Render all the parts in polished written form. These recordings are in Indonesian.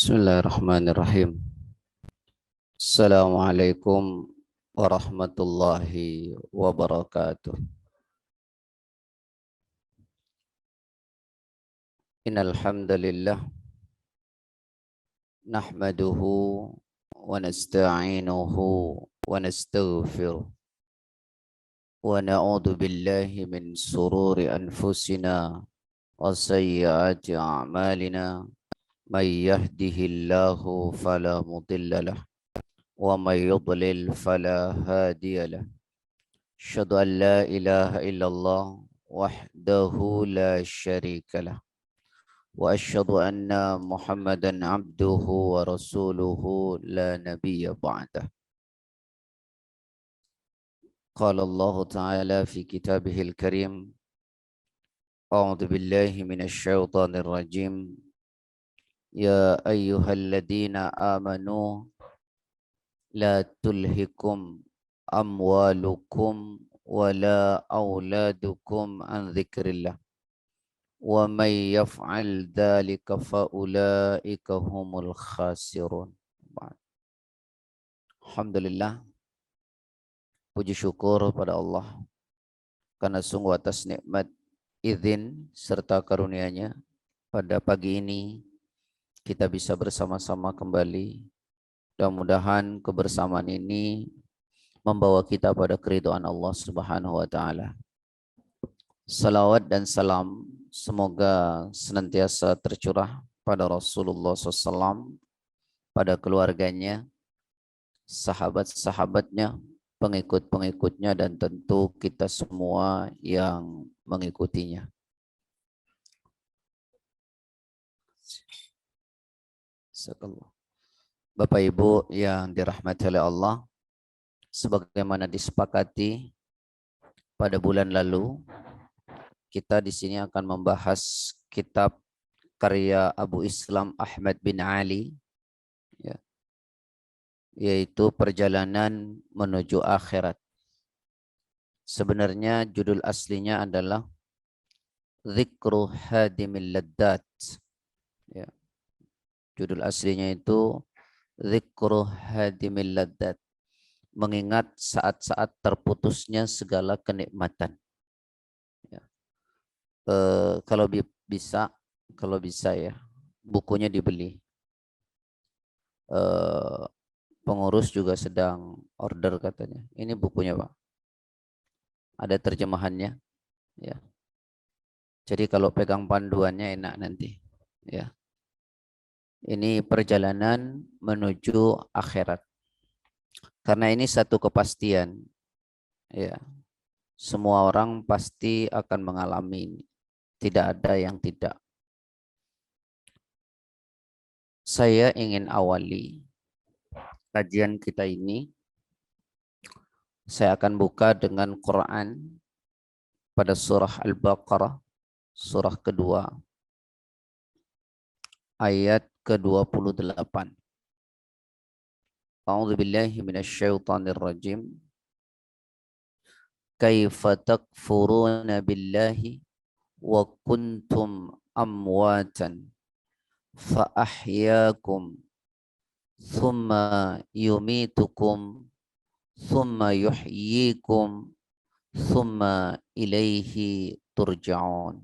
Bismillahirrahmanirrahim. Assalamualaikum warahmatullahi wabarakatuh. Innal hamdalillah nahmaduhu wa nasta'inuhu wa nastaghfiruh wa na'udzu billahi min sururi anfusina wa sayyiati a'malina may yahdihillahu fala mudilla lahu wa may yudlil fala hadiya lahu. Asyhadu an la ilaha illallah wahdahu la syarika lah wa asyhadu anna Muhammadan abduhu wa rasuluhu la nabiyya ba'dah. Qala Allah Ta'ala fi kitabihil karim. A'udzu billahi minasy syaithanir rajim. Ya ayyuhalladzina amanu la tulhikum amwalukum wala auladukum an dzikrillah wa may yaf'al dzalika fa ulaika humul khasirun. Alhamdulillah, puji syukur pada Allah karena sungguh atas nikmat, izin serta karunia-Nya pada pagi ini kita bisa bersama-sama kembali. Mudah-mudahan kebersamaan ini membawa kita pada keridhaan Allah Subhanahu wa taala. Salawat dan salam semoga senantiasa tercurah pada Rasulullah SAW, pada keluarganya, sahabat-sahabatnya, pengikut-pengikutnya, dan tentu kita semua yang mengikutinya. Bapak Ibu yang dirahmati oleh Allah, sebagaimana disepakati pada bulan lalu, kita di sini akan membahas kitab karya Abu Islam Ahmad bin Ali, ya, yaitu Perjalanan Menuju Akhirat. Sebenarnya judul aslinya adalah Dzikru Hadimil Laddat. Ya. Judul aslinya itu Dzikru Hadimil Laddat, mengingat saat-saat terputusnya segala kenikmatan. Ya. Kalau bisa ya, bukunya dibeli. Pengurus juga sedang order katanya. Ini bukunya Pak. Ada terjemahannya. Ya. Jadi kalau pegang panduannya enak nanti. Ya. Ini perjalanan menuju akhirat. Karena ini satu kepastian. Ya. Semua orang pasti akan mengalami ini. Tidak ada yang tidak. Saya ingin awali kajian kita ini. Saya akan buka dengan Quran pada surah Al-Baqarah, surah kedua, ayat ke-28. A'udzu billahi minasyaitonir rajim. Kaifa takfuruna billahi wa kuntum amwatan fa ahyaakum thumma yumitukum thumma yuhyikum thumma ilaihi turja'un.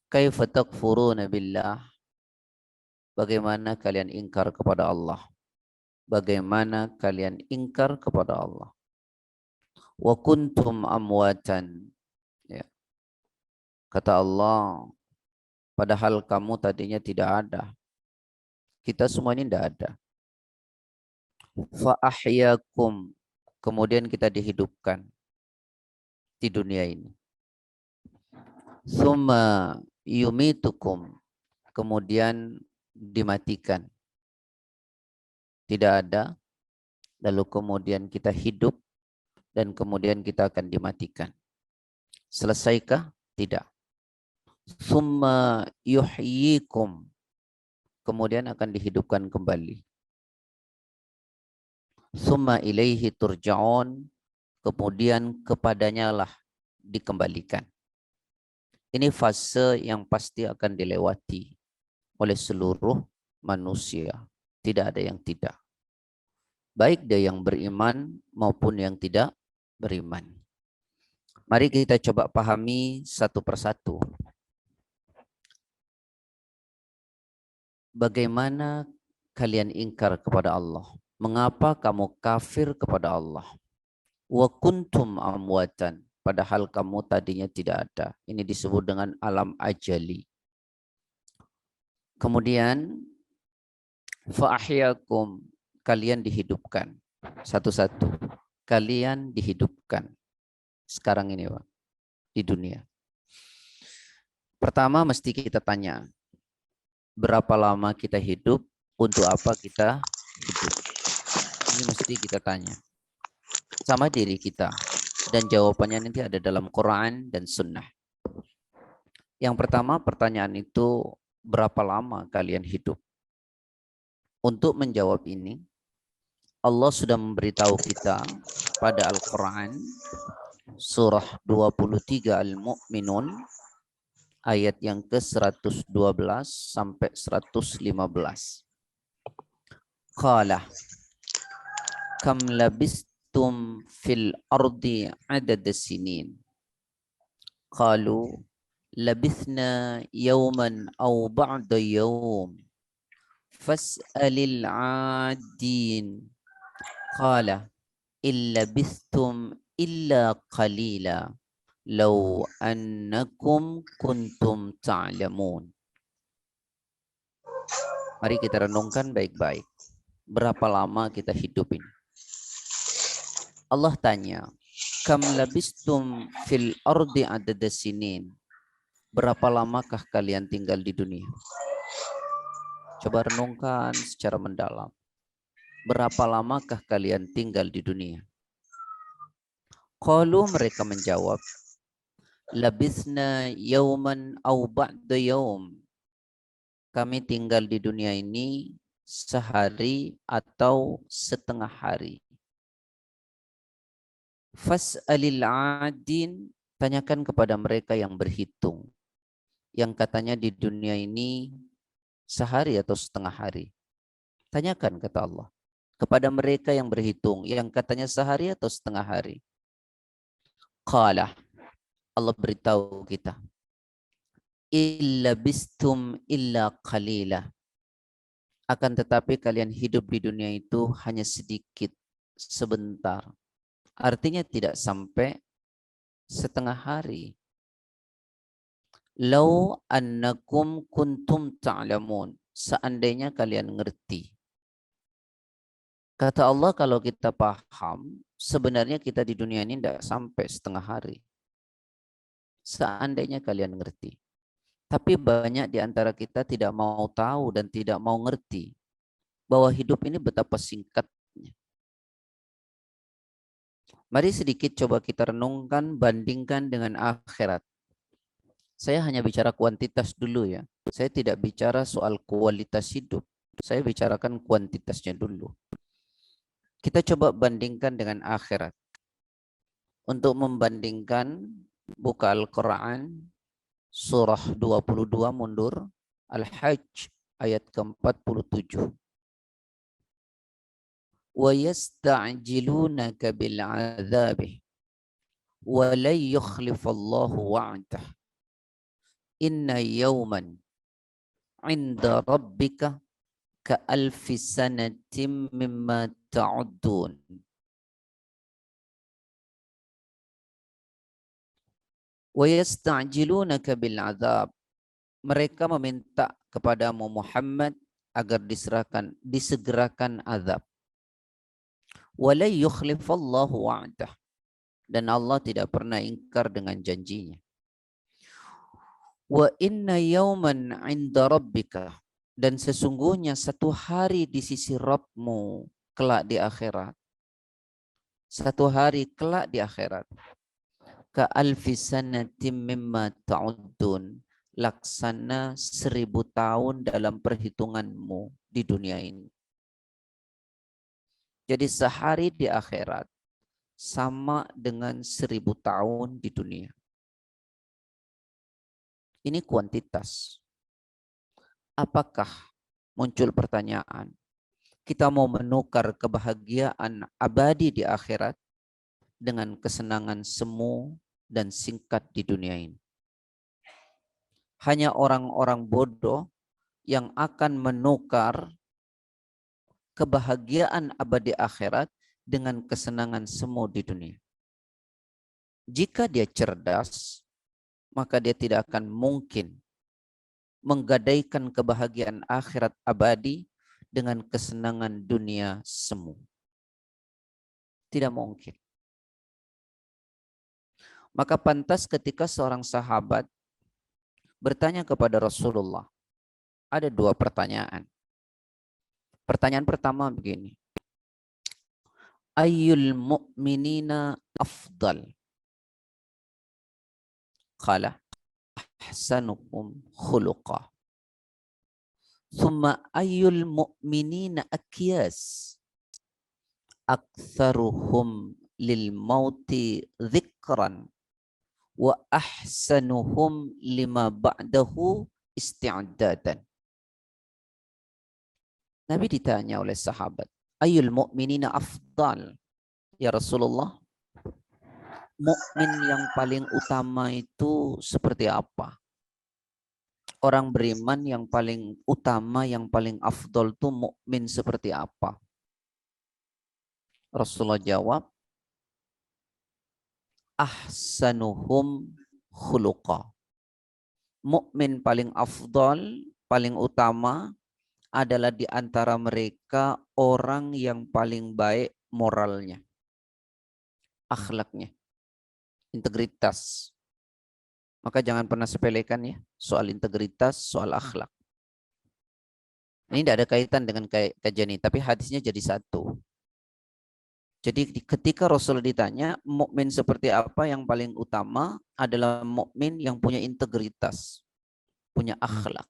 Kaifa takfuruna billah? Bagaimana kalian ingkar kepada Allah? Bagaimana kalian ingkar kepada Allah? Wa kuntum amwatan. Ya. Kata Allah, padahal kamu tadinya tidak ada. Kita semua ini tidak ada. Fa ahyakum. Kemudian kita dihidupkan di dunia ini. Tsumma yumitukum. Kemudian dimatikan. Tidak ada. Lalu kemudian kita hidup. Dan kemudian kita akan dimatikan. Selesaikah? Tidak. Tsumma yuhyikum. Kemudian akan dihidupkan kembali. Tsumma ilaihi turja'un. Kemudian kepadanya lah dikembalikan. Ini fase yang pasti akan dilewati oleh seluruh manusia. Tidak ada yang tidak. Baik dia yang beriman maupun yang tidak beriman. Mari kita coba pahami satu persatu. Bagaimana kalian ingkar kepada Allah? Mengapa kamu kafir kepada Allah? Wa kuntum amwatan. Padahal kamu tadinya tidak ada. Ini disebut dengan alam ajali. Kemudian fa'ahyakum. Kalian dihidupkan. Satu-satu. Kalian dihidupkan. Sekarang ini Pak. Di dunia. Pertama mesti kita tanya. Berapa lama kita hidup? Untuk apa kita hidup? Ini mesti kita tanya. Sama diri kita. Dan jawabannya nanti ada dalam Quran dan Sunnah. Yang pertama pertanyaan itu, berapa lama kalian hidup? Untuk menjawab ini, Allah sudah memberitahu kita pada Al-Quran, surah 23 Al-Mu'minun, ayat yang ke-112 sampai 115. Qala, kam labistum fil ardi adad sinin. Qalu, labithna yawman aw ba'da yawm. Fas'alil 'adin. Qala, illa labithtum illa qalila. Law annakum kuntum ta'lamun. Mari kita renungkan baik-baik. Berapa lama kita hidup ini? Allah tanya, kam labistum fil ardi adada sinin. Berapa lamakah kalian tinggal di dunia? Coba renungkan secara mendalam. Berapa lamakah kalian tinggal di dunia? Qalu, mereka menjawab, labithna yauman aw ba'da yaum. Kami tinggal di dunia ini sehari atau setengah hari. Fas'alil 'adin, tanyakan kepada mereka yang berhitung. Yang katanya di dunia ini sehari atau setengah hari. Tanyakan, kata Allah, kepada mereka yang berhitung, yang katanya sehari atau setengah hari. Qala, Allah beritahu kita, illa bistum illa qalila. Akan tetapi kalian hidup di dunia itu hanya sedikit, sebentar. Artinya tidak sampai setengah hari. Lau annakum kuntum ta'lamun. Seandainya kalian ngerti. Kata Allah, kalau kita paham, sebenarnya kita di dunia ini tidak sampai setengah hari. Seandainya kalian ngerti. Tapi banyak di antara kita tidak mau tahu dan tidak mau ngerti bahwa hidup ini betapa singkatnya. Mari sedikit coba kita renungkan, bandingkan dengan akhirat. Saya hanya bicara kuantitas dulu ya. Saya tidak bicara soal kualitas hidup. Saya bicarakan kuantitasnya dulu. Kita coba bandingkan dengan akhirat. Untuk membandingkan, buka Al-Quran, surah 22 mundur, Al-Hajj ayat ke-47. وَيَسْتَعْجِلُونَكَ بِالْعَذَابِ وَلَنْ يُخْلِفَ اللَّهُ وَعْدَهُ إِنَّ يَوْمًا عِنْدَ رَبِّكَ كَأَلْفِ سَنَةٍ مِّمَّا تَعُدُّونَ. وَيَسْتَعْجِلُونَكَ بِالْعَذَابِ, mereka meminta kepadamu Muhammad agar disegerakan azab. وَلَنْ يُخْلِفَ اللَّهُ وَعْدَهُ, dan Allah tidak pernah ingkar dengan janjinya. Wa inna yawman 'inda rabbika, dan sesungguhnya satu hari di sisi Rabbmu kelak di akhirat. Satu hari kelak di akhirat. Ka alfi sanatim mimma ta'uddun, laksana 1000 tahun dalam perhitunganmu di dunia ini. Jadi sehari di akhirat sama dengan 1000 tahun di dunia. Ini kuantitas. Apakah muncul pertanyaan, kita mau menukar kebahagiaan abadi di akhirat dengan kesenangan semu dan singkat di dunia ini? Hanya orang-orang bodoh yang akan menukar kebahagiaan abadi akhirat dengan kesenangan semu di dunia. Jika dia cerdas, maka dia tidak akan mungkin menggadaikan kebahagiaan akhirat abadi dengan kesenangan dunia semu. Tidak mungkin. Maka pantas ketika seorang sahabat bertanya kepada Rasulullah, ada dua pertanyaan. Pertanyaan pertama begini, ayyul mu'minina afdal? Qala ahsanuhum khuluqa. Thumma ayyul mu'minina akyas? Aktsaruhum lil mauti dzikran wa ahsanuhum lima ba'dahu isti'dadan. Nabi ditanya oleh sahabat, ayyul mu'minina afdal? Ya Rasulullah, mukmin yang paling utama itu seperti apa? Orang beriman yang paling utama, yang paling afdal itu mukmin seperti apa? Rasulullah jawab, ahsanuhum khuluqa. Mukmin paling afdal, paling utama adalah di antara mereka orang yang paling baik moralnya, akhlaknya, integritas. Maka jangan pernah sepelekan ya soal integritas, soal akhlak. Ini tidak ada kaitan dengan kajian ini, tapi hadisnya jadi satu. Jadi ketika Rasul ditanya mukmin seperti apa, yang paling utama adalah mukmin yang punya integritas, punya akhlak.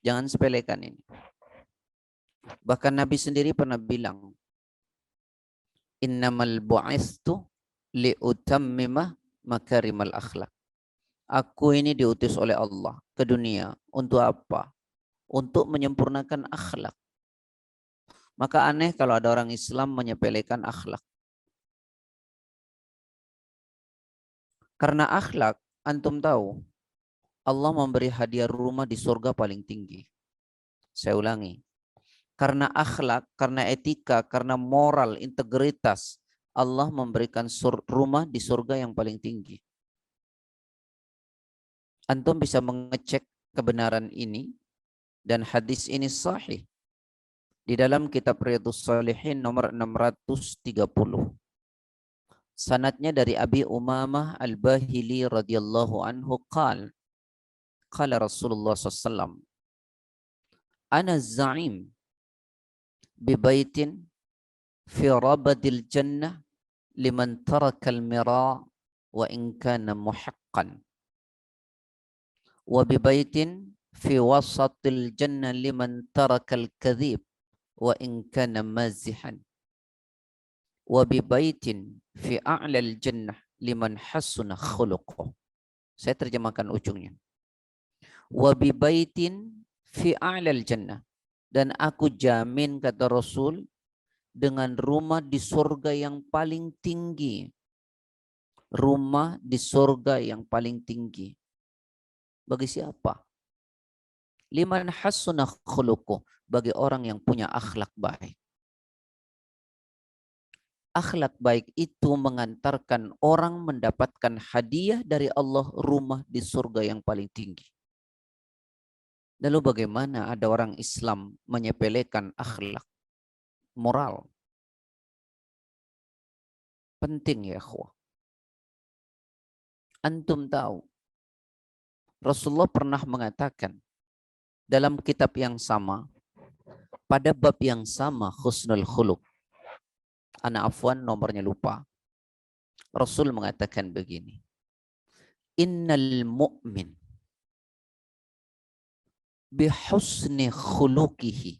Jangan sepelekan ini. Bahkan Nabi sendiri pernah bilang, innamal bu'istu liutammima makarimal akhlak. Aku ini diutus oleh Allah ke dunia untuk apa? Untuk menyempurnakan akhlak. Maka aneh kalau ada orang Islam menyepelekan akhlak. Karena akhlak, antum tahu, Allah memberi hadiah rumah di surga paling tinggi. Saya ulangi. Karena akhlak, karena etika, karena moral, integritas, Allah memberikan rumah di surga yang paling tinggi. Antum bisa mengecek kebenaran ini dan hadis ini sahih di dalam kitab Riyadhus Shalihin nomor 630. Sanadnya dari Abi Umamah Al-Bahili radhiyallahu anhu qala Rasulullah SAW, ana za'im bi baitin fi rabadil jannah liman taraka al-mira wa in kana muhiqqan, wa bi baitin fi wasatil jannah liman taraka al-kadhib wa in kana mazihan, wa bi baitin fi a'lal jannah liman hasuna khuluquh. Saya terjemahkan ujungnya. Wa bi baitin fi a'lal jannah, dan aku jamin kata Rasul dengan rumah di surga yang paling tinggi. Rumah di surga yang paling tinggi. Bagi siapa? Liman hasuna khuluquh, bagi orang yang punya akhlak baik. Akhlak baik itu mengantarkan orang mendapatkan hadiah dari Allah, rumah di surga yang paling tinggi. Lalu bagaimana ada orang Islam menyepelekan akhlak, moral? Penting ya ikhwah. Antum tahu, Rasulullah pernah mengatakan dalam kitab yang sama, pada bab yang sama, husnul khuluq. Ana afwan nomornya lupa. Rasul mengatakan begini, innal mu'min bihusni khuluqihi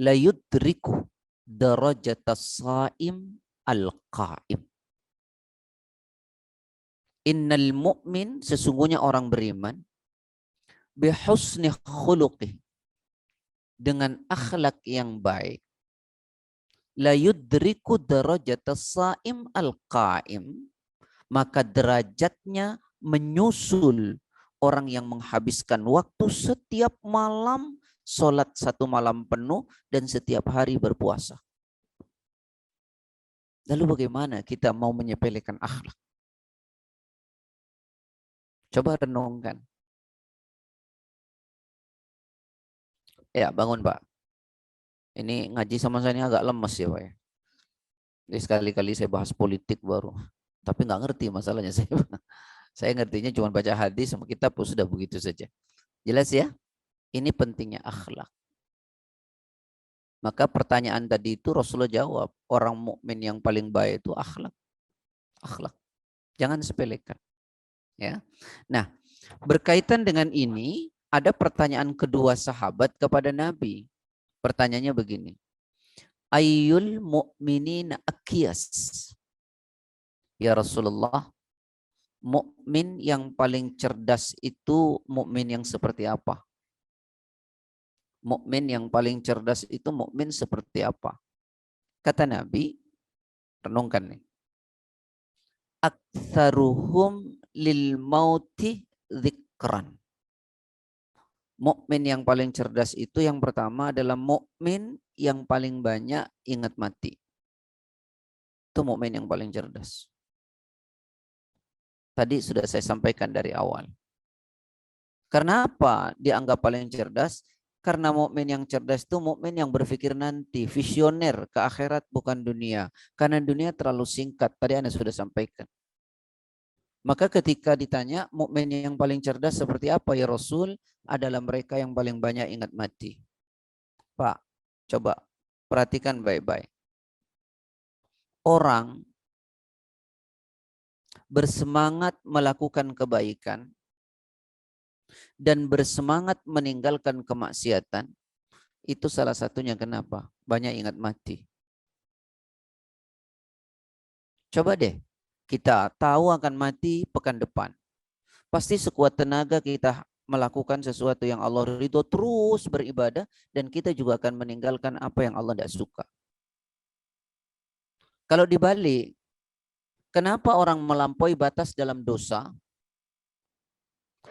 la yudriku darajatas saim al-qa'im. Innal mu'min, sesungguhnya orang beriman, bihusni khuluqih, dengan akhlak yang baik, la yudriku darajatas saim al-qaim, maka derajatnya menyusul orang yang menghabiskan waktu setiap malam, sholat 1 malam penuh, dan setiap hari berpuasa. Lalu bagaimana kita mau menyepelekan akhlak? Coba renungkan. Ya, bangun Pak. Ini ngaji sama saya ini agak lemes ya Pak ya. Jadi sekali-kali saya bahas politik baru. Tapi nggak ngerti masalahnya saya. Saya ngertinya cuma baca hadis sama kitab sudah begitu saja. Jelas ya? Ini pentingnya akhlak. Maka pertanyaan tadi itu Rasulullah jawab, orang mukmin yang paling baik itu akhlak. Akhlak. Jangan sepelekan. Ya. Nah, berkaitan dengan ini ada pertanyaan kedua sahabat kepada Nabi. Pertanyaannya begini. Ayyul mu'minina aqyas? Ya Rasulullah, mukmin yang paling cerdas itu mukmin yang seperti apa? Mukmin yang paling cerdas itu mukmin seperti apa? Kata Nabi, renungkan nih. Aktsaruhum lil mauti dzikran. Mukmin yang paling cerdas itu yang pertama adalah mukmin yang paling banyak ingat mati. Itu mukmin yang paling cerdas. Tadi sudah saya sampaikan dari awal. Karena apa dianggap paling cerdas? Karena mukmin yang cerdas itu mukmin yang berpikir nanti, visioner ke akhirat bukan dunia. Karena dunia terlalu singkat. Tadi Anda sudah sampaikan. Maka ketika ditanya mukmin yang paling cerdas seperti apa ya Rasul, adalah mereka yang paling banyak ingat mati. Pak, coba perhatikan baik-baik. Orang bersemangat melakukan kebaikan dan bersemangat meninggalkan kemaksiatan, itu salah satunya kenapa? Banyak ingat mati. Coba deh, kita tahu akan mati pekan depan. Pasti sekuat tenaga kita melakukan sesuatu yang Allah ridho, terus beribadah, dan kita juga akan meninggalkan apa yang Allah tidak suka. Kalau dibalik, kenapa orang melampaui batas dalam dosa?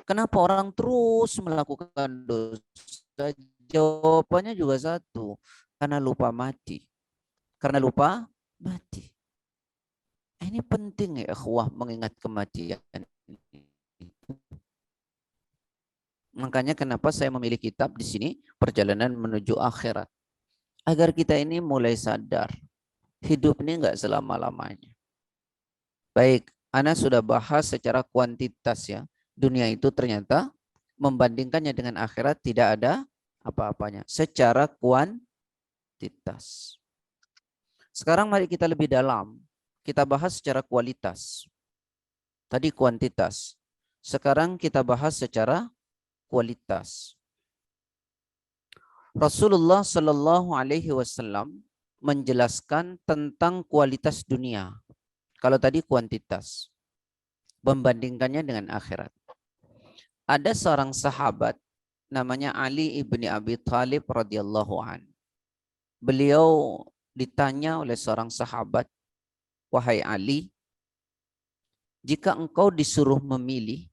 Kenapa orang terus melakukan dosa? Jawabannya juga satu, karena lupa mati. Karena lupa mati. Ini penting ya ikhwah mengingat kematian. Makanya kenapa saya memilih kitab di sini, Perjalanan Menuju Akhirat. Agar kita ini mulai sadar, hidup ini enggak selama-lamanya. Baik, Ana sudah bahas secara kuantitas ya. Dunia itu ternyata membandingkannya dengan akhirat tidak ada apa-apanya. Secara kuantitas. Sekarang mari kita lebih dalam. Kita bahas secara kualitas. Tadi kuantitas. Sekarang kita bahas secara kualitas. Rasulullah Shallallahu Alaihi Wasallam menjelaskan tentang kualitas dunia. Kalau tadi kuantitas, membandingkannya dengan akhirat. Ada seorang sahabat namanya Ali ibni Abi Thalib radhiyallahu an. Beliau ditanya oleh seorang sahabat, wahai Ali, jika engkau disuruh memilih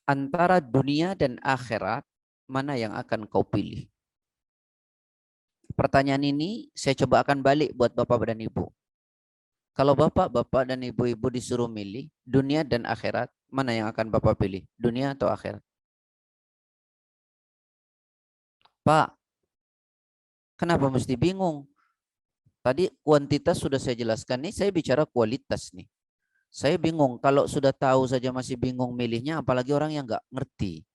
antara dunia dan akhirat, mana yang akan kau pilih? Pertanyaan ini saya coba akan balik buat Bapak dan Ibu. Kalau Bapak dan Ibu-ibu disuruh milih dunia dan akhirat, mana yang akan Bapak pilih? Dunia atau akhirat? Pak, kenapa mesti bingung? Tadi kuantitas sudah saya jelaskan nih, saya bicara kualitas nih. Saya bingung, kalau sudah tahu saja masih bingung milihnya, apalagi orang yang nggak ngerti.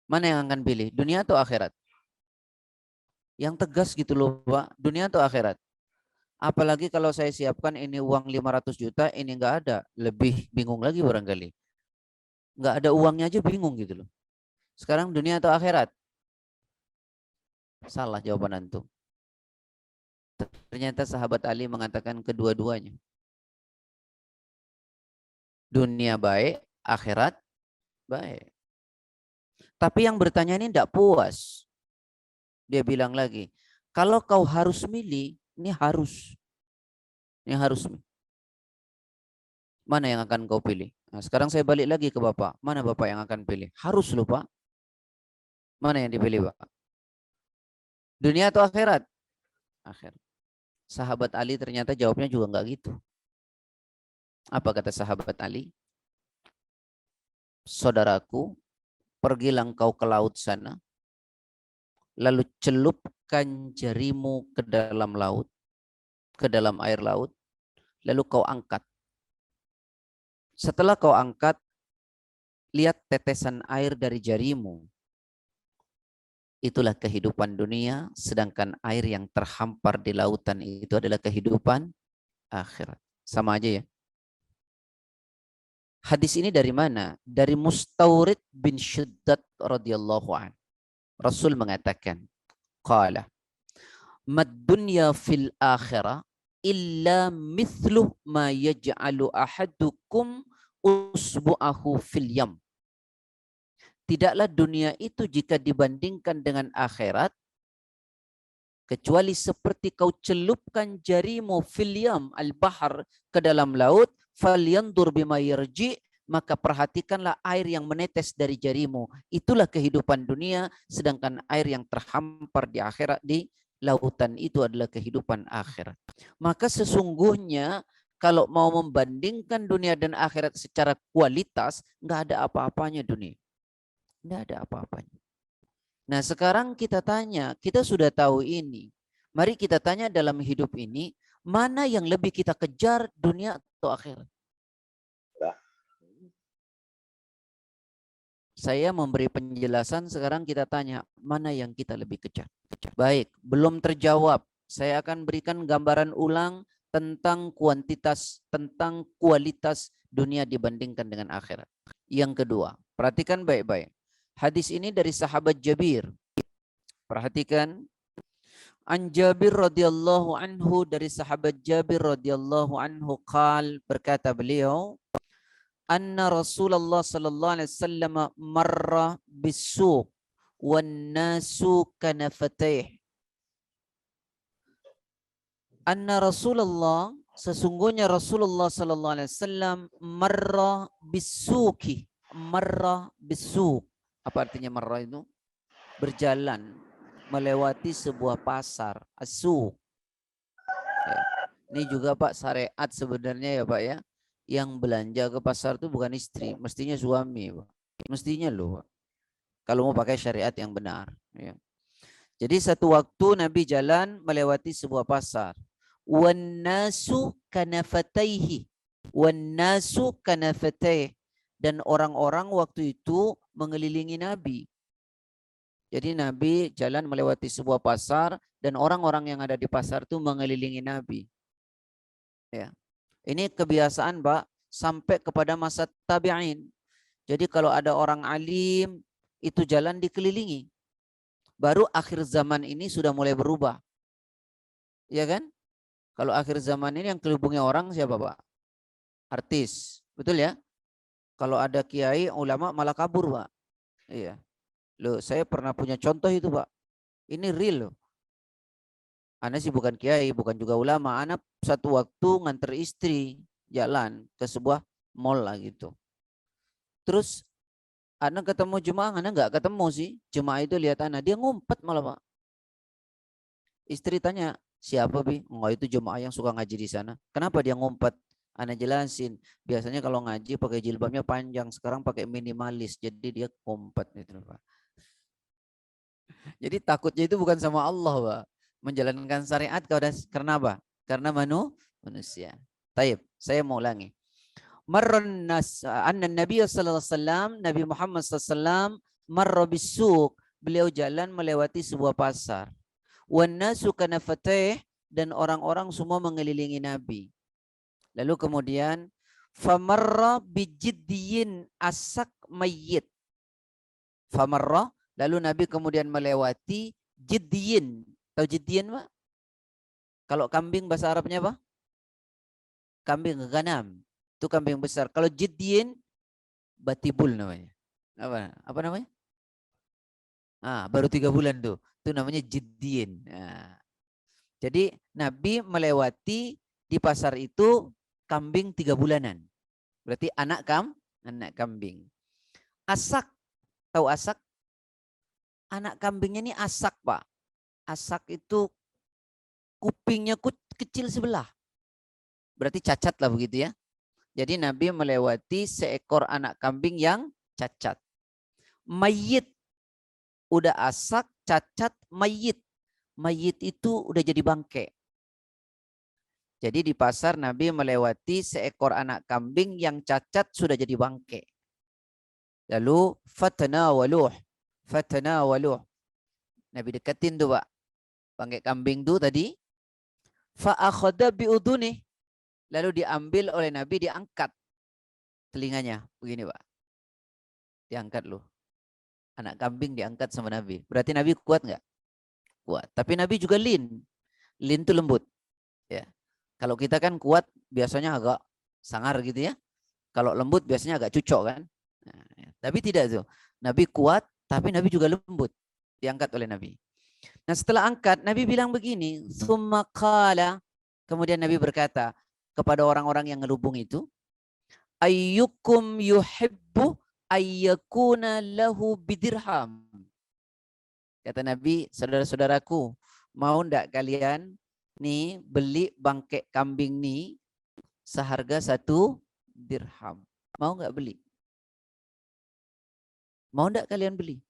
Mana yang akan pilih, dunia atau akhirat? Yang tegas gitu loh Pak, dunia atau akhirat? Apalagi kalau saya siapkan ini uang 500 juta, ini nggak ada, lebih bingung lagi barangkali. Nggak ada uangnya aja bingung gitu loh. Sekarang dunia atau akhirat? Salah jawaban antum. Ternyata sahabat Ali mengatakan kedua-duanya. Dunia baik, akhirat baik. Tapi yang bertanya ini tidak puas. Dia bilang lagi, kalau kau harus milih, ini harus. Ini harus. Mana yang akan kau pilih? Nah, sekarang saya balik lagi ke Bapak. Mana Bapak yang akan pilih? Harus loh Pak. Mana yang dipilih Pak? Dunia atau akhirat? Akhirat. Sahabat Ali ternyata jawabnya juga enggak gitu. Apa kata sahabat Ali? Saudaraku, pergilah engkau ke laut sana, lalu celupkan jarimu ke dalam laut, ke dalam air laut, lalu kau angkat. Setelah kau angkat, lihat tetesan air dari jarimu. Itulah kehidupan dunia, sedangkan air yang terhampar di lautan itu adalah kehidupan akhirat. Sama aja ya. Hadis ini dari mana? Dari Mustawrid bin Syuddad radhiyallahu an. Rasul mengatakan, qala, "Mad dunya fil akhirah illa mithlu ma yaj'alu ahadukum usbu'ahu fil yam." Tidaklah dunia itu jika dibandingkan dengan akhirat kecuali seperti kau celupkan jarimu fil yam al-bahar ke dalam laut, falyandur bima yarji, maka perhatikanlah air yang menetes dari jarimu. Itulah kehidupan dunia, sedangkan air yang terhampar di akhirat di lautan itu adalah kehidupan akhirat. Maka sesungguhnya kalau mau membandingkan dunia dan akhirat secara kualitas, nggak ada apa-apanya dunia. Nggak ada apa-apanya. Nah sekarang kita tanya, kita sudah tahu ini. Mari kita tanya dalam hidup ini, mana yang lebih kita kejar, dunia atau akhirat? Saya memberi penjelasan, sekarang kita tanya, mana yang kita lebih kejar? Baik, belum terjawab. Saya akan berikan gambaran ulang tentang kuantitas, tentang kualitas dunia dibandingkan dengan akhirat. Yang kedua, perhatikan baik-baik. Hadis ini dari sahabat Jabir. Perhatikan. An Jabir radhiyallahu anhu, dari sahabat Jabir radhiyallahu anhu qal, berkata beliau, anna Rasulullah sallallahu alaihi wasallam marra bis-suq wan nasu kanafatih. Anna Rasulullah, sesungguhnya Rasulullah sallallahu alaihi wasallam marra bis-suqi, marra bis-suq. Apa artinya marra itu? Berjalan melewati sebuah pasar, as-suq. Ya. Ini juga Pak syariat sebenarnya ya Pak ya. Yang belanja ke pasar itu bukan istri, mestinya suami Pak. Mestinya loh Pak. Kalau mau pakai syariat yang benar. Ya. Jadi satu waktu Nabi jalan melewati sebuah pasar. Wan nasu kanafataihi. Wan nasu kanafataihi. Dan orang-orang waktu itu mengelilingi Nabi. Jadi Nabi jalan melewati sebuah pasar dan orang-orang yang ada di pasar itu mengelilingi Nabi. Ya. Ini kebiasaan Pak sampai kepada masa tabi'in. Jadi kalau ada orang alim itu jalan dikelilingi. Baru akhir zaman ini sudah mulai berubah. Ya kan? Kalau akhir zaman ini yang kelibungnya orang siapa Pak? Artis. Betul ya? Kalau ada kiai, ulama malah kabur Pak. Iya. Loh, saya pernah punya contoh itu Pak. Ini real loh. Ana sih bukan kiai, bukan juga ulama. Ana satu waktu nganter istri jalan ke sebuah mall lah gitu. Terus Ana ketemu jemaah, Ana nggak ketemu sih. Jemaah itu lihat Ana, dia ngumpet malah Pak. Istri tanya, siapa Bi? Enggak, itu jemaah yang suka ngaji di sana. Kenapa dia ngumpet? Ana jelasin, biasanya kalau ngaji pakai jilbabnya panjang, sekarang pakai minimalis, jadi dia ngumpet gitu Pak. Jadi takutnya itu bukan sama Allah Pak. Menjalankan syariat karena apa? Karena manusia. Taib, saya mau ulangi. Marran nas anna Nabi sallallahu alaihi wasallam, Nabi Muhammad sallallahu alaihi wasallam marra bis-suq, beliau jalan melewati sebuah pasar. Wan nasu kanafatih, dan orang-orang semua mengelilingi Nabi. Lalu kemudian famarra bijiddiyin asak mayyit. Famarra, lalu Nabi kemudian melewati jiddiyin. Tahu jiddiyin Pak? Kalau kambing bahasa Arabnya apa? Kambing ganam. Itu kambing besar. Kalau jiddiyin batibul namanya. Apa namanya? Baru 3 bulan tuh. Itu namanya jiddin. Jadi Nabi melewati di pasar itu kambing 3 bulanan. Berarti anak kambing. Asak, tahu asak? Anak kambingnya ini asak, Pak. Asak itu kupingnya kecil sebelah. Berarti cacat lah begitu ya. Jadi Nabi melewati seekor anak kambing yang cacat. Mayit. Udah asak, cacat, mayit. Mayit itu udah jadi bangke. Jadi di pasar Nabi melewati seekor anak kambing yang cacat sudah jadi bangke. Lalu fatanawaluh. Nabi deketin tuh, Pak. Bangke kambing tuh tadi. Fa'akhadha bi'udhunih. Lalu diambil oleh Nabi, diangkat telinganya. Begini, Pak. Diangkat loh. Anak kambing diangkat sama Nabi. Berarti Nabi kuat nggak? Kuat. Tapi Nabi juga lin. Lin itu lembut. Ya. Kalau kita kan kuat biasanya agak sangar gitu ya. Kalau lembut biasanya agak cucok kan. Nah, ya. Tapi tidak tuh. Nabi kuat, tapi Nabi juga lembut. Diangkat oleh Nabi. Nah setelah angkat, Nabi bilang begini. Tsumma qala. Kemudian Nabi berkata kepada orang-orang yang ngelubung itu. Ayyukum yuhibbu ayyakuna lahu bidirham. Kata Nabi, saudara-saudaraku, mau ndak kalian nih beli bangkek kambing nih seharga 1 dirham. Mau nggak beli? Mau ndak kalian beli?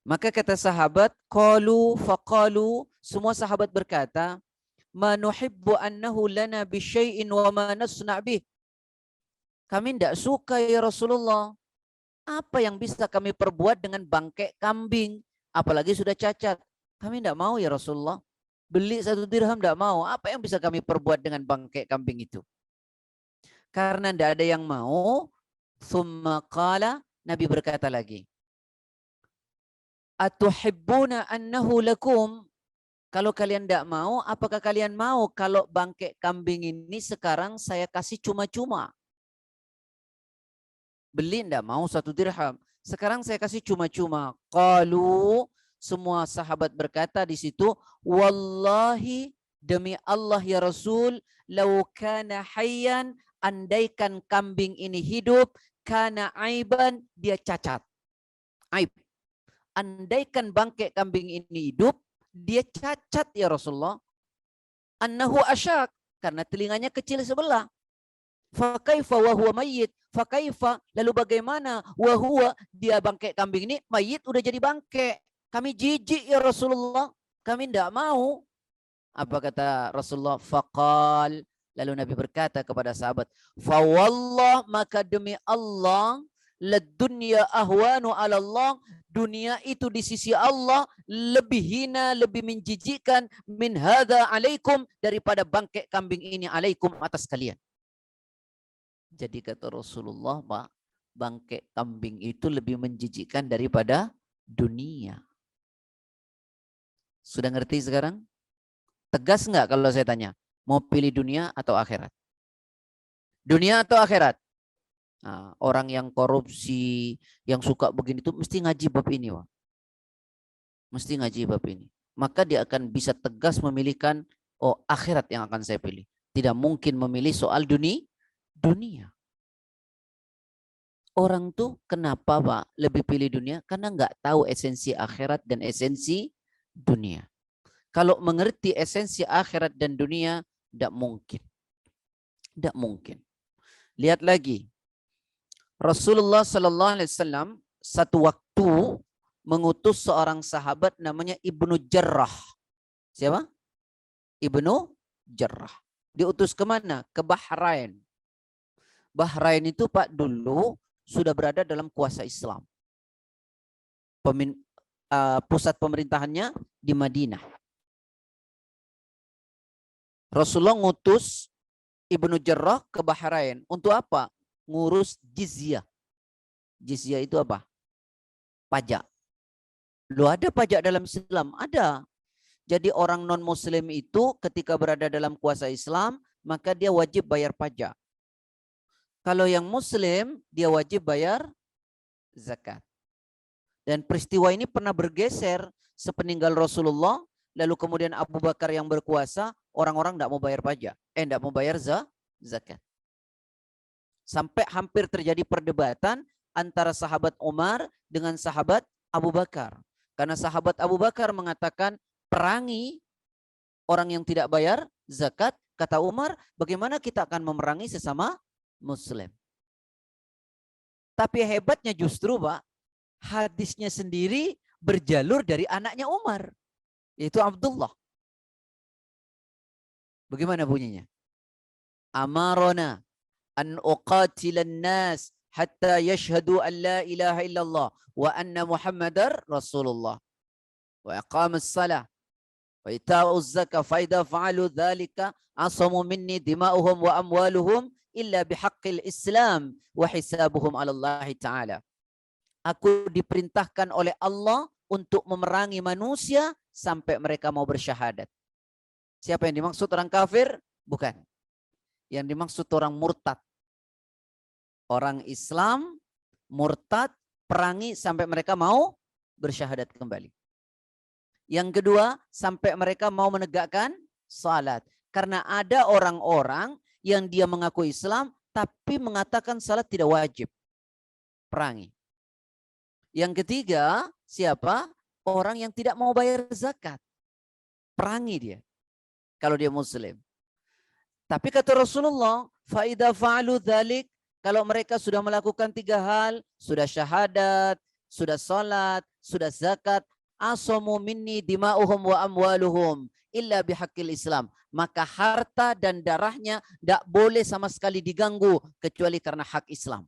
Maka kata sahabat, qalu faqalu, semua sahabat berkata, ma nuhibbu annahu lana bisyai'in wa ma nasna' bih. Kami tidak suka ya Rasulullah. Apa yang bisa kami perbuat dengan bangkek kambing? Apalagi sudah cacat. Kami tidak mau ya Rasulullah. Beli 1 dirham tidak mau. Apa yang bisa kami perbuat dengan bangkek kambing itu? Karena tidak ada yang mau. Thumma qala, Nabi berkata lagi. Atuhibbuna annahu lakum. Kalau kalian tidak mau, apakah kalian mau kalau bangkek kambing ini sekarang saya kasih cuma-cuma? Beli enggak mau 1 dirham. Sekarang saya kasih cuma-cuma. Qalu, semua sahabat berkata di situ, wallahi demi Allah ya Rasul, lau kana hayyan, andaikan kambing ini hidup, kana aiban, dia cacat. Aib. Andaikan bangkek kambing ini hidup, dia cacat ya Rasulullah. Annahu asyak, karena telinganya kecil sebelah. Fakaifa wa huwa mayyit. Fakaifa, lalu bagaimana wa huwa, dia bangkek kambing ini mayit udah jadi bangkek. Kami jijik ya Rasulullah. Kami tidak mau. Apa kata Rasulullah? Faqal, lalu Nabi berkata kepada sahabat, fa wallah, maka demi Allah, ladunya ahwanu ala Allah, dunia itu di sisi Allah lebih hina, lebih menjijikkan min hadza alaikum, daripada bangkek kambing ini alaikum, atas kalian. Jadi kata Rasulullah, Pak, bangkek kambing itu lebih menjijikkan daripada dunia. Sudah ngerti sekarang? Tegas nggak kalau saya tanya? Mau pilih dunia atau akhirat? Dunia atau akhirat? Nah, orang yang korupsi, yang suka begini itu mesti ngaji bab ini, Pak. Mesti ngaji bab ini. Maka dia akan bisa tegas memilihkan, oh akhirat yang akan saya pilih. Tidak mungkin memilih soal dunia. Orang tuh kenapa Pak lebih pilih dunia? Karena nggak tahu esensi akhirat dan esensi dunia. Kalau mengerti esensi akhirat dan dunia, tidak mungkin. Tidak mungkin. Lihat lagi. Rasulullah Sallallahu Alaihi Wasallam satu waktu mengutus seorang sahabat namanya Ibnu Jarrah. Siapa? Ibnu Jarrah. Diutus kemana? Ke Bahrain. Bahrain itu Pak dulu sudah berada dalam kuasa Islam. Pusat pemerintahannya di Madinah. Rasulullah ngutus Ibnu Jarrah ke Bahrain. Untuk apa? Ngurus jizyah. Jizyah itu apa? Pajak. Lu ada pajak dalam Islam? Ada. Jadi orang non-muslim itu ketika berada dalam kuasa Islam, maka dia wajib bayar pajak. Kalau yang muslim, dia wajib bayar zakat. Dan peristiwa ini pernah bergeser sepeninggal Rasulullah, lalu kemudian Abu Bakar yang berkuasa, orang-orang tidak mau bayar pajak, tidak mau bayar zakat. Sampai hampir terjadi perdebatan antara sahabat Umar dengan sahabat Abu Bakar. Karena sahabat Abu Bakar mengatakan perangi orang yang tidak bayar zakat. Kata Umar, bagaimana kita akan memerangi sesama Muslim? Tapi hebatnya justru Pak, hadisnya sendiri berjalur dari anaknya Umar, yaitu Abdullah. Bagaimana bunyinya? Amarona an uqatilan nas hatta yashhadu an la ilaha illallah wa anna Muhammadar Rasulullah wa aqamus salah wa ita'uz zakah fa idza fa'alu dzalika asamu minni dima'uhum wa amwaluhum illa bihaqqil Islam wa hisabuhum 'ala Allah taala. Aku diperintahkan oleh Allah untuk memerangi manusia sampai mereka mau bersyahadat. Siapa yang dimaksud orang kafir? Bukan. Yang dimaksud orang murtad. Orang Islam murtad, perangi sampai mereka mau bersyahadat kembali. Yang kedua, sampai mereka mau menegakkan salat. Karena ada orang-orang yang dia mengaku Islam tapi mengatakan salat tidak wajib. Perangi. Yang ketiga, siapa? Orang yang tidak mau bayar zakat. Perangi dia. Kalau dia Muslim. Tapi kata Rasulullah, faida fa'alu dzalik, kalau mereka sudah melakukan 3 hal, sudah syahadat, sudah salat, sudah zakat, asamu minni dima'uhum wa amwaluhum illa bihaqqil Islam. Maka harta dan darahnya tidak boleh sama sekali diganggu kecuali karena hak Islam.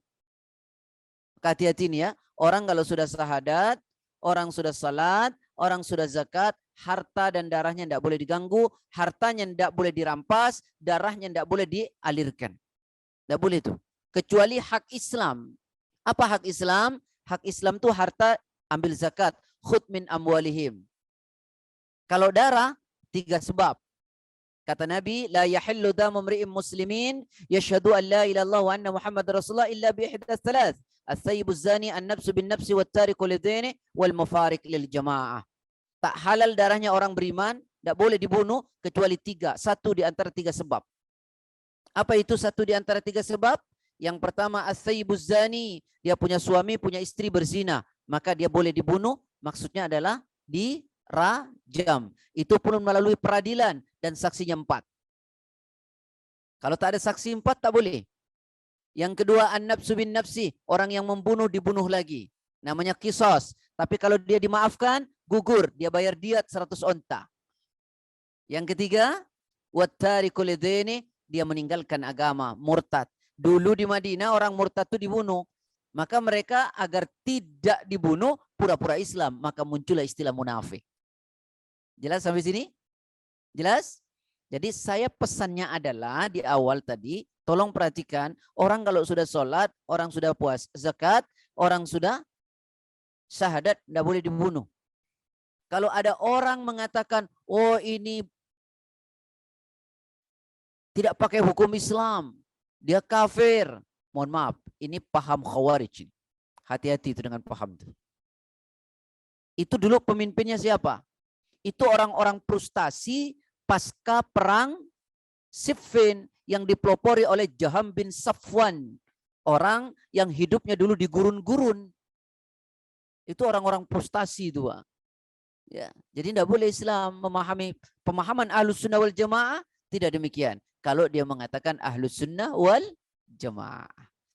Hati-hati nih ya, orang kalau sudah syahadat, orang sudah salat, orang sudah zakat, harta dan darahnya tidak boleh diganggu, hartanya tidak boleh dirampas, darahnya tidak boleh dialirkan. Tidak boleh itu. Kecuali hak Islam. Apa hak Islam? Hak Islam itu harta ambil zakat. Khud min amwalihim. Kalau darah, 3 sebab. Kata Nabi, la yahillu damu mri'in muslimin yashhadu an la ilaha illallah wa anna Muhammad Rasulullah illa bi ihdas thalath. As-sayyibuz zani an-nafsu bin nafsi wat tariku lidini wal mufariq lil jamaah. Tak halal darahnya orang beriman, tidak boleh dibunuh kecuali 3. 1 di antara 3 sebab. Apa itu 1 di antara 3 sebab? Yang pertama, as-sayyibuz zani, dia punya suami, punya istri berzina, maka dia boleh dibunuh, maksudnya adalah dirajam. Itu pun melalui peradilan dan saksinya 4. Kalau tak ada saksi 4 tak boleh. Yang kedua, an-nafsu bin nafsi, orang yang membunuh dibunuh lagi. Namanya qisas. Tapi kalau dia dimaafkan, gugur, dia bayar diat 100 onta. Yang ketiga, wattariku lidini, dia meninggalkan agama, murtad. Dulu di Madinah orang murtad itu dibunuh. Maka mereka agar tidak dibunuh, pura-pura Islam, maka muncullah istilah munafik. Jelas sampai sini? Jelas? Jadi saya pesannya adalah di awal tadi, tolong perhatikan, orang kalau sudah sholat, orang sudah puas zakat, orang sudah syahadat, tidak boleh dibunuh. Kalau ada orang mengatakan, oh ini tidak pakai hukum Islam, dia kafir. Mohon maaf, ini paham Khawarij. Hati-hati itu dengan paham itu. Itu dulu pemimpinnya siapa? Itu orang-orang frustasi pasca perang Siffin yang dipelopori oleh Jaham bin Safwan. Orang yang hidupnya dulu di gurun-gurun. Itu orang-orang frustasi itu, Pak. Ya, jadi tidak boleh Islam memahami pemahaman Ahlus Sunnah wal Jamaah tidak demikian. Kalau dia mengatakan Ahlus Sunnah wal Jamaah.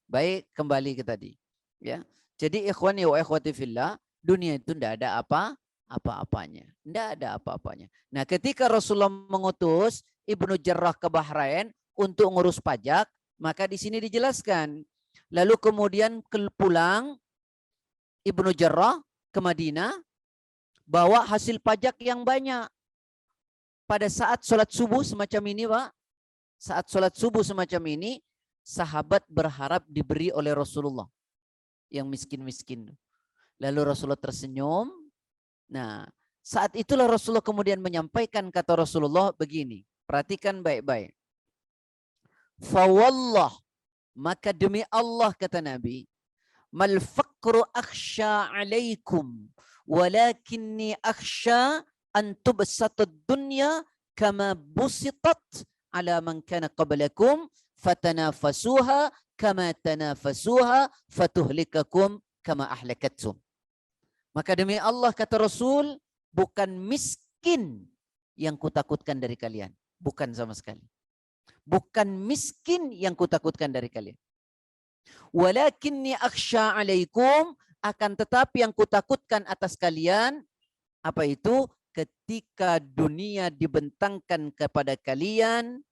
Baik, kembali ke tadi. Ya, jadi ikhwani wa ikhwati fillah, dunia itu tidak ada apa-apanya. Tidak ada apa-apanya. Nah, ketika Rasulullah mengutus Ibnu Jarrah ke Bahrain untuk ngurus pajak, maka di sini dijelaskan. Lalu kemudian pulang Ibnu Jarrah ke Madinah, bawa hasil pajak yang banyak. Pada saat sholat subuh semacam ini, Pak, saat sholat subuh semacam ini, sahabat berharap diberi oleh Rasulullah yang miskin-miskin. Lalu Rasulullah tersenyum. Nah, saat itulah Rasulullah kemudian menyampaikan kata Rasulullah begini. Perhatikan baik-baik. Fawallah, maka demi Allah kata Nabi, Mal faqru akhsha alaikum walakinni akhsha an tubsatud dunya kama busitat ala man kana qablakum fatanafasuha kama tanafasuha fatuhlikakum kama ahlakatum. Maka demi Allah kata Rasul, bukan miskin yang kutakutkan dari kalian, bukan sama sekali. Bukan miskin yang kutakutkan dari kalian. Walakinni akhsha alaikum, akan tetapi yang kutakutkan atas kalian, apa itu? Ketika dunia dibentangkan kepada kalian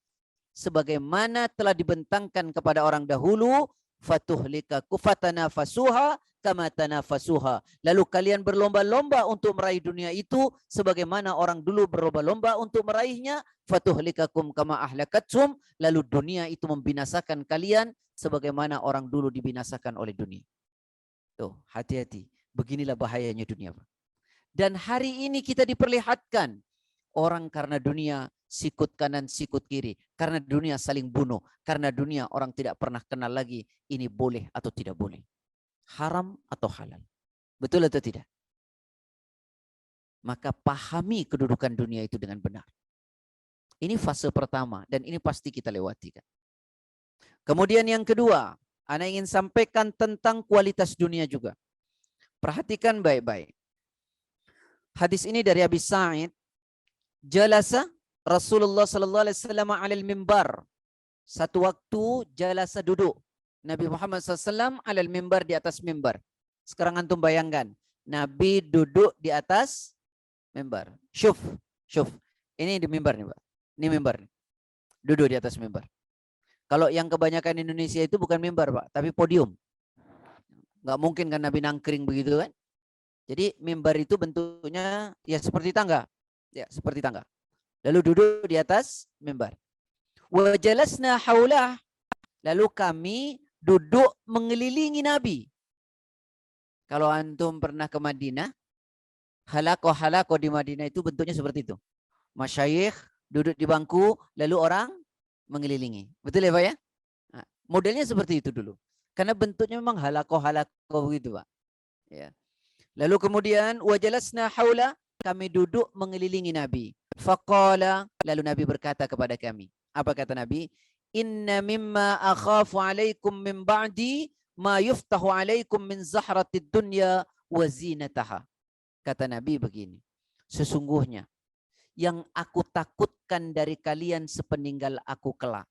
sebagaimana telah dibentangkan kepada orang dahulu, fatuhlikaku fatanafasuha kama tanafasuha. Lalu kalian berlomba-lomba untuk meraih dunia itu sebagaimana orang dulu berlomba-lomba untuk meraihnya, fatuhlikakum kama ahlakatum. Lalu dunia itu membinasakan kalian sebagaimana orang dulu dibinasakan oleh dunia. Tuh, hati-hati. Beginilah bahayanya dunia. Dan hari ini kita diperlihatkan orang karena dunia sikut kanan, sikut kiri. Karena dunia saling bunuh. Karena dunia orang tidak pernah kenal lagi ini boleh atau tidak boleh. Haram atau halal. Betul atau tidak? Maka pahami kedudukan dunia itu dengan benar. Ini fase pertama dan ini pasti kita lewati kan. Kemudian yang kedua, ana ingin sampaikan tentang kualitas dunia juga. Perhatikan baik-baik. Hadis ini dari Abi Sa'id, jalasa Rasulullah sallallahu alaihi wasallam 'alal mimbar. Satu waktu jalasa duduk Nabi Muhammad SAW 'alal mimbar, di atas mimbar. Sekarang antum bayangkan, Nabi duduk di atas mimbar. Syuf. Ini di mimbar nih, Pak. Ini mimbar nih. Duduk di atas mimbar. Kalau yang kebanyakan Indonesia itu bukan mimbar, Pak, tapi podium. Nggak mungkin kan Nabi nangkring begitu kan? Jadi mimbar itu bentuknya ya seperti tangga. Ya, seperti tangga. Lalu duduk di atas mimbar. Wa jalasna haulah. Lalu kami duduk mengelilingi Nabi. Kalau antum pernah ke Madinah, halaqah di Madinah itu bentuknya seperti itu. Masyayikh duduk di bangku, lalu orang mengelilingi. Betul ya Pak ya? Nah, modelnya seperti itu dulu. Karena bentuknya memang halaqah begitu Pak. Ya. Lalu kemudian wajalasna haula, kami duduk mengelilingi Nabi. Faqala, lalu Nabi berkata kepada kami. Apa kata Nabi? Inna mimma akhafu alaikum min ba'di ma yuftahu alaikum min zahratid dunya wa zinataha. Kata Nabi begini. Sesungguhnya yang aku takutkan dari kalian sepeninggal aku kelak,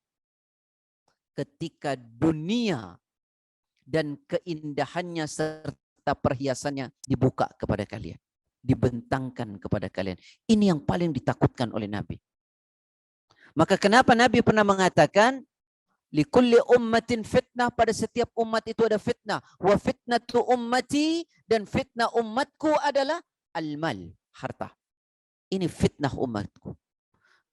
ketika dunia dan keindahannya serta perhiasannya dibuka kepada kalian, dibentangkan kepada kalian. Ini yang paling ditakutkan oleh Nabi. Maka kenapa Nabi pernah mengatakan likulli ummatin fitnah, pada setiap umat itu ada fitnah. Wa fitnatu ummati, dan fitnah umatku adalah al-mal, harta. Ini fitnah umatku.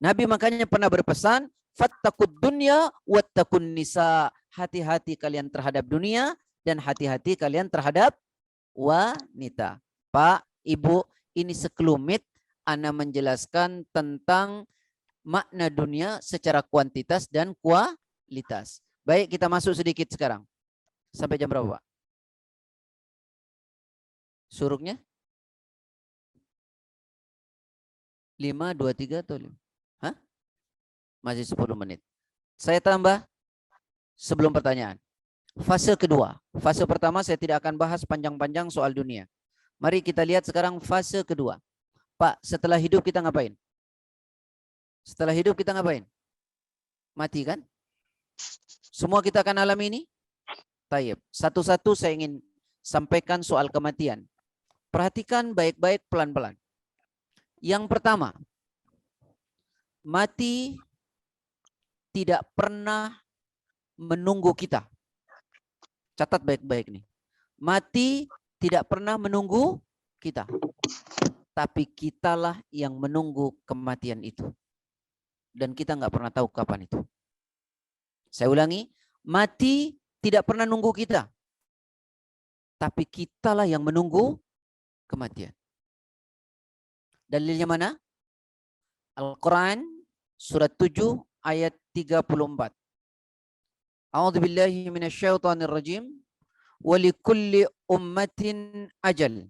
Nabi makanya pernah berpesan, fattaqud dunya wattaqun nisa. Hati-hati kalian terhadap dunia dan hati-hati kalian terhadap wanita. Pak, Ibu, ini sekelumit ana menjelaskan tentang makna dunia secara kuantitas dan kualitas. Baik, kita masuk sedikit sekarang. Sampai jam berapa, Pak? Suruknya? 5, 2, 3 atau 5? Hah? Masih 10 menit. Saya tambah sebelum pertanyaan. Fase kedua. Fase pertama saya tidak akan bahas panjang-panjang soal dunia. Mari kita lihat sekarang fase kedua. Pak, setelah hidup kita ngapain? Setelah hidup kita ngapain? Mati kan? Semua kita akan alami ini? Tayyib. Satu-satu saya ingin sampaikan soal kematian. Perhatikan baik-baik pelan-pelan. Yang pertama, mati tidak pernah menunggu kita. Catat baik-baik nih. Mati tidak pernah menunggu kita. Tapi kitalah yang menunggu kematian itu. Dan kita nggak pernah tahu kapan itu. Saya ulangi, mati tidak pernah nunggu kita. Tapi kitalah yang menunggu kematian. Dalilnya mana? Al-Quran surat 7 ayat 34. A'udzubillahi minasyaitonirrajim. wa likulli ummatin ajal.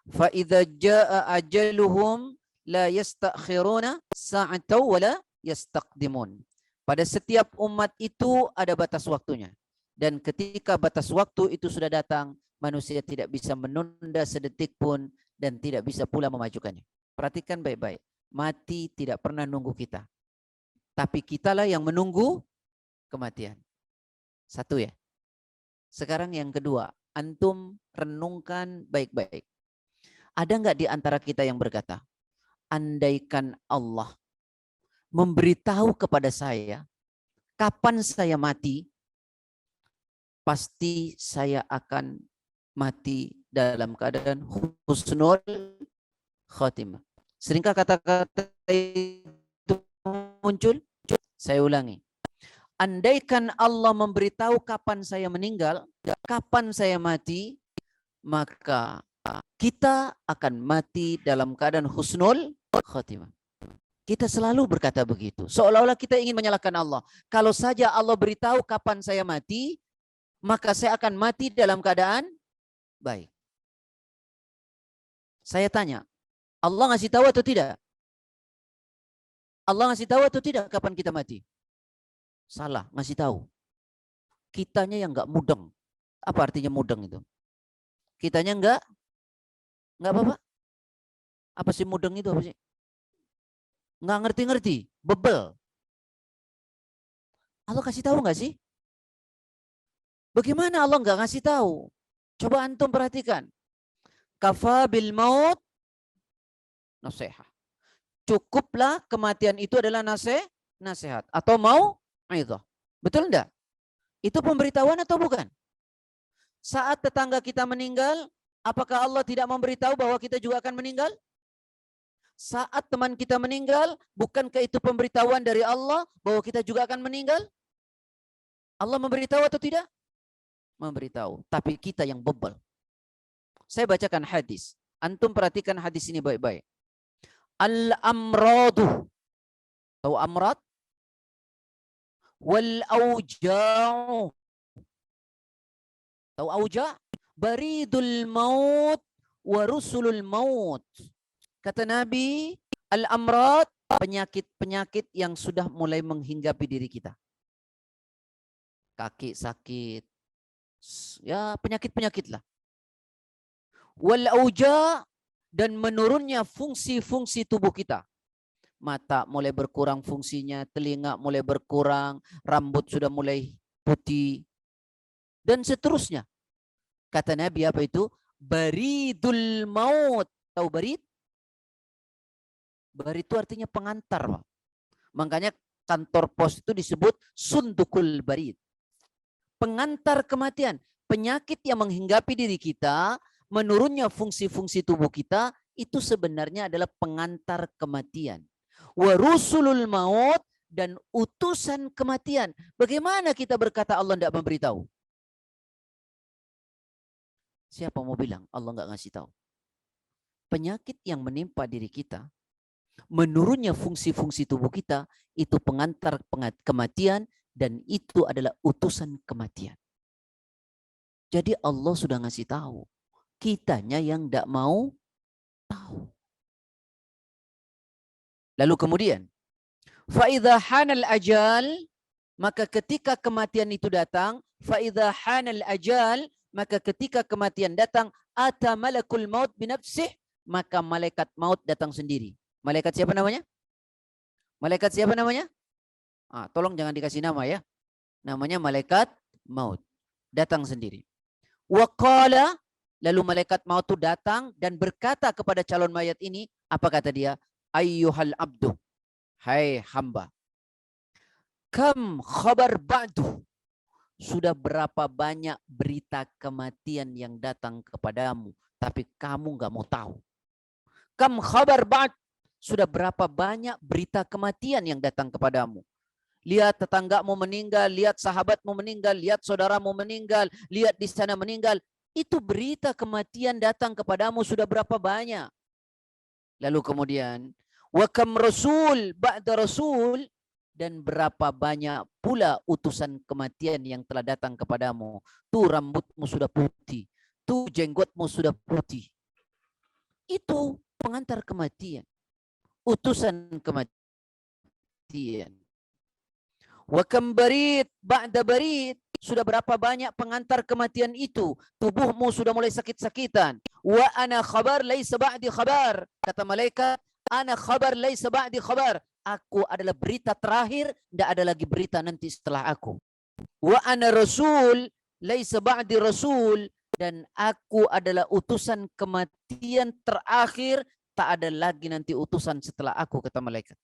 Fa idza jaa ajaluhum la yastakhiruna sa'atan wa la yastaqdimun. Pada setiap umat itu ada batas waktunya. Dan ketika batas waktu itu sudah datang, manusia tidak bisa menunda sedetik pun dan tidak bisa pula memajukannya. Perhatikan baik-baik. Mati tidak pernah nunggu kita. Tapi kitalah yang menunggu kematian. Satu ya. Sekarang yang kedua, antum renungkan baik-baik. Ada nggak di antara kita yang berkata, andaikan Allah memberitahu kepada saya kapan saya mati, pasti saya akan mati dalam keadaan husnul khatimah. Seringkah kata-kata itu muncul? Saya ulangi. Andaikan Allah memberitahu kapan saya meninggal, kapan saya mati, maka kita akan mati dalam keadaan husnul khatimah. Kita selalu berkata begitu. Seolah-olah kita ingin menyalahkan Allah. Kalau saja Allah beritahu kapan saya mati, maka saya akan mati dalam keadaan baik. Saya tanya, Allah ngasih tahu atau tidak? Allah ngasih tahu atau tidak kapan kita mati? Salah, ngasih tahu. Kitanya yang nggak mudeng. Apa artinya mudeng itu? Kitanya nggak apa-apa. Apa sih mudeng itu apa sih? Nggak ngerti-ngerti, bebel. Allah kasih tahu nggak sih? Bagaimana Allah nggak ngasih tahu? Coba antum perhatikan. Kafa bil maut nasihat. Cukuplah kematian itu adalah nasihat atau mau itu. Betul enggak? Itu pemberitahuan atau bukan? Saat tetangga kita meninggal, apakah Allah tidak memberitahu bahwa kita juga akan meninggal? Saat teman kita meninggal, bukankah itu pemberitahuan dari Allah bahwa kita juga akan meninggal? Allah memberitahu atau tidak? Memberitahu. Tapi kita yang bebel. Saya bacakan hadis. Antum perhatikan hadis ini baik-baik. Al-amradu. Tahu amrad? Wal-auja'u. Tahu auja'? Baridul maut wa rusulul maut. Kata Nabi, al-amrad, penyakit-penyakit yang sudah mulai menghinggapi diri kita. Kaki sakit, ya penyakit-penyakit lah. Wal-auja, dan menurunnya fungsi-fungsi tubuh kita. Mata mulai berkurang fungsinya, telinga mulai berkurang, rambut sudah mulai putih, dan seterusnya. Kata Nabi apa itu? Baridul maut. Tahu barid? Barid itu artinya pengantar, Pak. Makanya kantor pos itu disebut sundukul barid. Pengantar kematian. Penyakit yang menghinggapi diri kita, menurunnya fungsi-fungsi tubuh kita, itu sebenarnya adalah pengantar kematian. Wa rusulul maut, dan utusan kematian. Bagaimana kita berkata Allah tidak memberitahu? Siapa mau bilang Allah nggak ngasih tahu? Penyakit yang menimpa diri kita, menurunnya fungsi-fungsi tubuh kita, itu pengantar kematian, dan itu adalah utusan kematian. Jadi Allah sudah ngasih tahu. Kitanya yang tidak mau tahu. Lalu kemudian, فَإِذَا حَانَ الْأَجَالِ, maka ketika kematian itu datang, فَإِذَا حَانَ الْأَجَالِ, maka ketika kematian datang, ata malakul maut binafsih, maka malaikat maut datang sendiri. Malaikat siapa namanya? Malaikat siapa namanya? Tolong jangan dikasih nama ya. Namanya malaikat maut. Datang sendiri. Waqala, lalu malaikat maut itu datang dan berkata kepada calon mayat ini, apa kata dia? Ayyuhal abdu, hai hamba. Kam khabar ba'du, sudah berapa banyak berita kematian yang datang kepadamu, tapi kamu nggak mau tahu. Kam khabar ba'd, sudah berapa banyak berita kematian yang datang kepadamu. Lihat tetanggamu meninggal, lihat sahabatmu meninggal, lihat saudaramu meninggal, lihat di sana meninggal. Itu berita kematian datang kepadamu sudah berapa banyak. Lalu kemudian, wa kam rasul ba'da rasul, dan berapa banyak pula utusan kematian yang telah datang kepadamu. Tuh rambutmu sudah putih, tuh jenggotmu sudah putih. Itu pengantar kematian, utusan kematian. Wa kam barid ba'da barid, sudah berapa banyak pengantar kematian itu. Tubuhmu sudah mulai sakit-sakitan. Wa ana khabar laisa ba'di khabar, kata malaikat, ana khabar laisa ba'di khabar, aku adalah berita terakhir, tidak ada lagi berita nanti setelah aku. Wa ana rasul laisa ba'di rasul, dan aku adalah utusan kematian terakhir, tak ada lagi nanti utusan setelah aku, kata malaikat.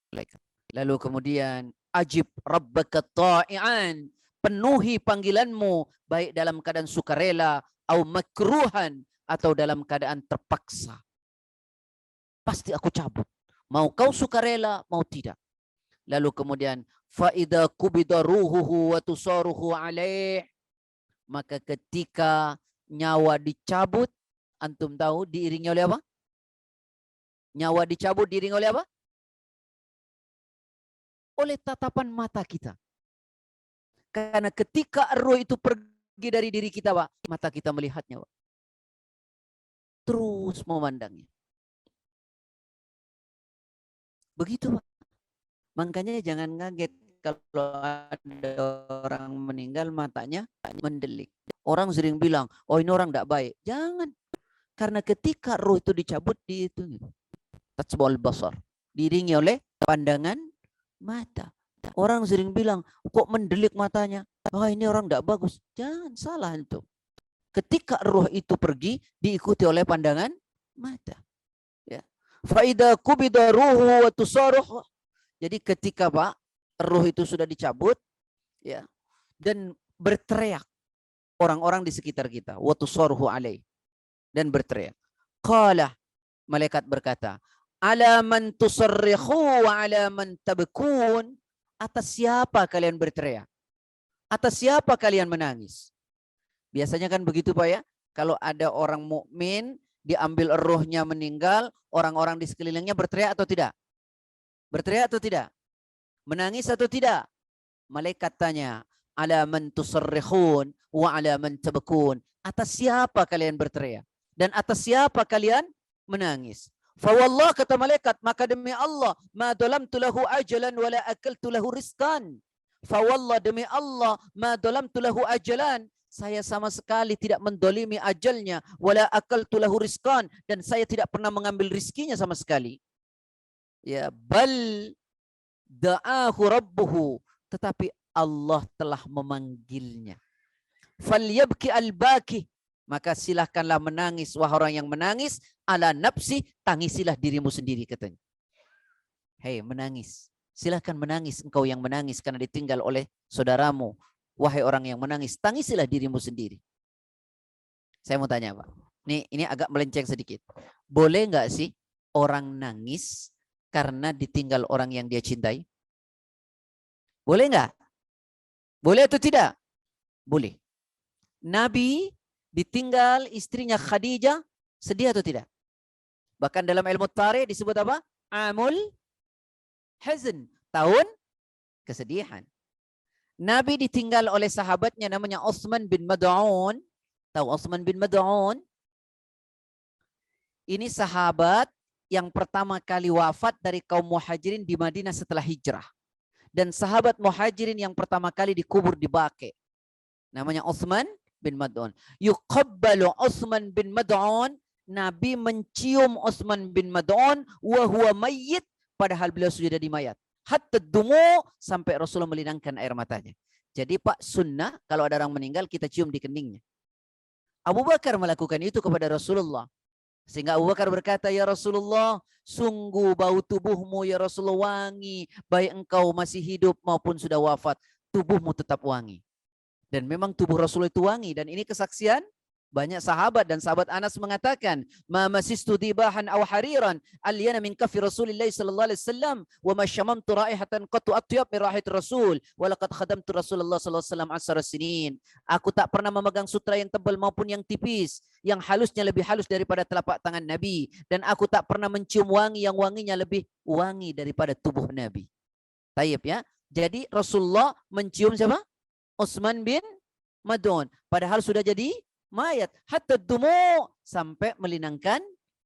Lalu kemudian ajib rabbaka ta'ian, penuhi panggilanmu baik dalam keadaan sukarela atau makruhan, atau dalam keadaan terpaksa. Pasti aku cabut, mau kau sukarela mau tidak. Lalu kemudian fa idza qubida ruhuhu wa tusaruhu alaih, maka ketika nyawa dicabut, antum tahu diiringi oleh apa? Nyawa dicabut diiringi oleh apa? Oleh tatapan mata kita. Karena ketika roh itu pergi dari diri kita, Pak, mata kita melihatnya, Pak. Terus memandangnya. Begitu, Pak. Makanya jangan kaget kalau ada orang meninggal matanya mendelik. Orang sering bilang, oh ini orang tidak baik. Jangan. Karena ketika roh itu dicabut, itu tatsbul basar, diiringi oleh pandangan mata. Orang sering bilang, kok mendelik matanya? Oh ini orang tidak bagus. Jangan, salah itu. Ketika roh itu pergi, diikuti oleh pandangan mata. Ya. Faida kubida ruhu wa tusaruh. Jadi ketika Pak, roh itu sudah dicabut, ya, dan berteriak orang-orang di sekitar kita, wa tusaruhu alaih, dan berteriak. Qala, malaikat berkata, ala man tusarrihu wa ala man tabkun, atas siapa kalian berteriak? Atas siapa kalian menangis? Biasanya kan begitu Pak ya. Kalau ada orang mukmin diambil rohnya meninggal, orang-orang di sekelilingnya berteriak atau tidak? Berteriak atau tidak? Menangis atau tidak? Malaikat tanya, ala man tusarrihun wa ala man tabkun, atas siapa kalian berteriak? Dan atas siapa kalian menangis? Fawallah, kata malaikat, maka demi Allah, ma dalamtu lahu ajalan wala akaltu lahu rizqan. Fawallah, demi Allah, ma dalamtu lahu ajalan, saya sama sekali tidak mendolimi ajalnya, wala akaltu lahu rizqan, dan saya tidak pernah mengambil rizkinya sama sekali. Ya, bal da'ahu rabbuhu, tetapi Allah telah memanggilnya. Falyabki al-baki, maka silahkanlah menangis wahai orang yang menangis, ala nafsi, tangisilah dirimu sendiri, katanya. Hei, menangis. Silahkan menangis engkau yang menangis karena ditinggal oleh saudaramu. Wahai orang yang menangis, tangisilah dirimu sendiri. Saya mau tanya, Pak. Ini agak melenceng sedikit. Boleh nggak sih orang nangis karena ditinggal orang yang dia cintai? Boleh nggak? Boleh atau tidak? Boleh. Nabi ditinggal istrinya Khadijah, sedih atau tidak? Bahkan dalam ilmu tarikh disebut apa? Amul hazn, tahun kesedihan. Nabi ditinggal oleh sahabatnya namanya Utsman bin Mad'un. Tahu Utsman bin Mad'un? Ini sahabat yang pertama kali wafat dari kaum muhajirin di Madinah setelah hijrah. Dan sahabat muhajirin yang pertama kali dikubur di Baqi. Namanya Utsman bin Mad'un. Yuqabbalu Utsman bin Mad'un. Nabi mencium Utsman bin Mad'un wa huwa mayyit, padahal beliau sudah jadi mayat. Hatta dumu, sampai Rasulullah melinangkan air matanya. Jadi Pak, sunnah kalau ada orang meninggal kita cium di keningnya. Abu Bakar melakukan itu kepada Rasulullah. Sehingga Abu Bakar berkata, ya Rasulullah, sungguh bau tubuhmu ya Rasulullah wangi, baik engkau masih hidup maupun sudah wafat, tubuhmu tetap wangi. Dan memang tubuh Rasulullah itu wangi, dan ini kesaksian banyak sahabat, dan sahabat Anas mengatakan, ma masistu dibahan aw hariran alyana min kafi Rasulillah sallallahu alaihi wasallam wa ma syamamtu raihatan qattu atyab min raihati Rasul wa laqad khadamtu Rasulullah sallallahu alaihi wasallam 10 sinin. Aku tak pernah memegang sutra yang tebal maupun yang tipis, yang halusnya lebih halus daripada telapak tangan Nabi, dan aku tak pernah mencium wangi yang wanginya lebih wangi daripada tubuh Nabi. Tayyib ya. Jadi Rasulullah mencium siapa? Utsman bin Mad'un. Padahal sudah jadi mayat. Hatta dumu, sampai melinangkan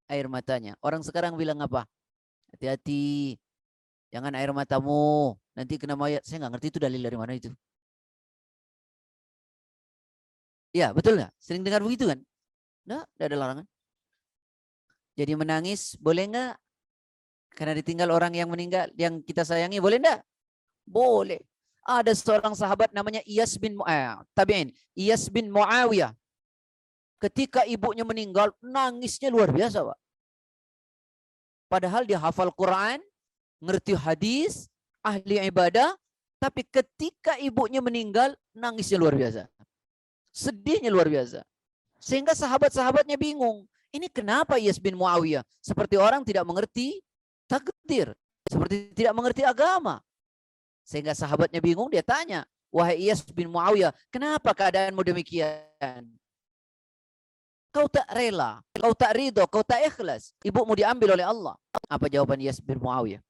air matanya. Orang sekarang bilang apa? Hati-hati, jangan air matamu, nanti kena mayat. Saya nggak ngerti itu dalil dari mana itu. Ya, betul nggak? Sering dengar begitu kan? Nggak ada larangan. Jadi menangis boleh nggak? Karena ditinggal orang yang meninggal, yang kita sayangi, boleh nggak? Boleh. Ada seorang sahabat namanya Iyas bin tabi'in, Iyas bin Muawiyah. Ketika ibunya meninggal, nangisnya luar biasa, Pak. Padahal dia hafal Quran, ngerti hadis, ahli ibadah, tapi ketika ibunya meninggal, nangisnya luar biasa. Sedihnya luar biasa. Sehingga sahabat-sahabatnya bingung. Ini kenapa Iyas bin Muawiyah? Seperti orang tidak mengerti takdir. Seperti tidak mengerti agama. Sehingga sahabatnya bingung, dia tanya, wahai Iyas bin Muawiyah, kenapa keadaanmu demikian? Kau tak rela, kau tak ridho, kau tak ikhlas. Ibumu diambil oleh Allah. Apa jawaban Iyas bin Muawiyah?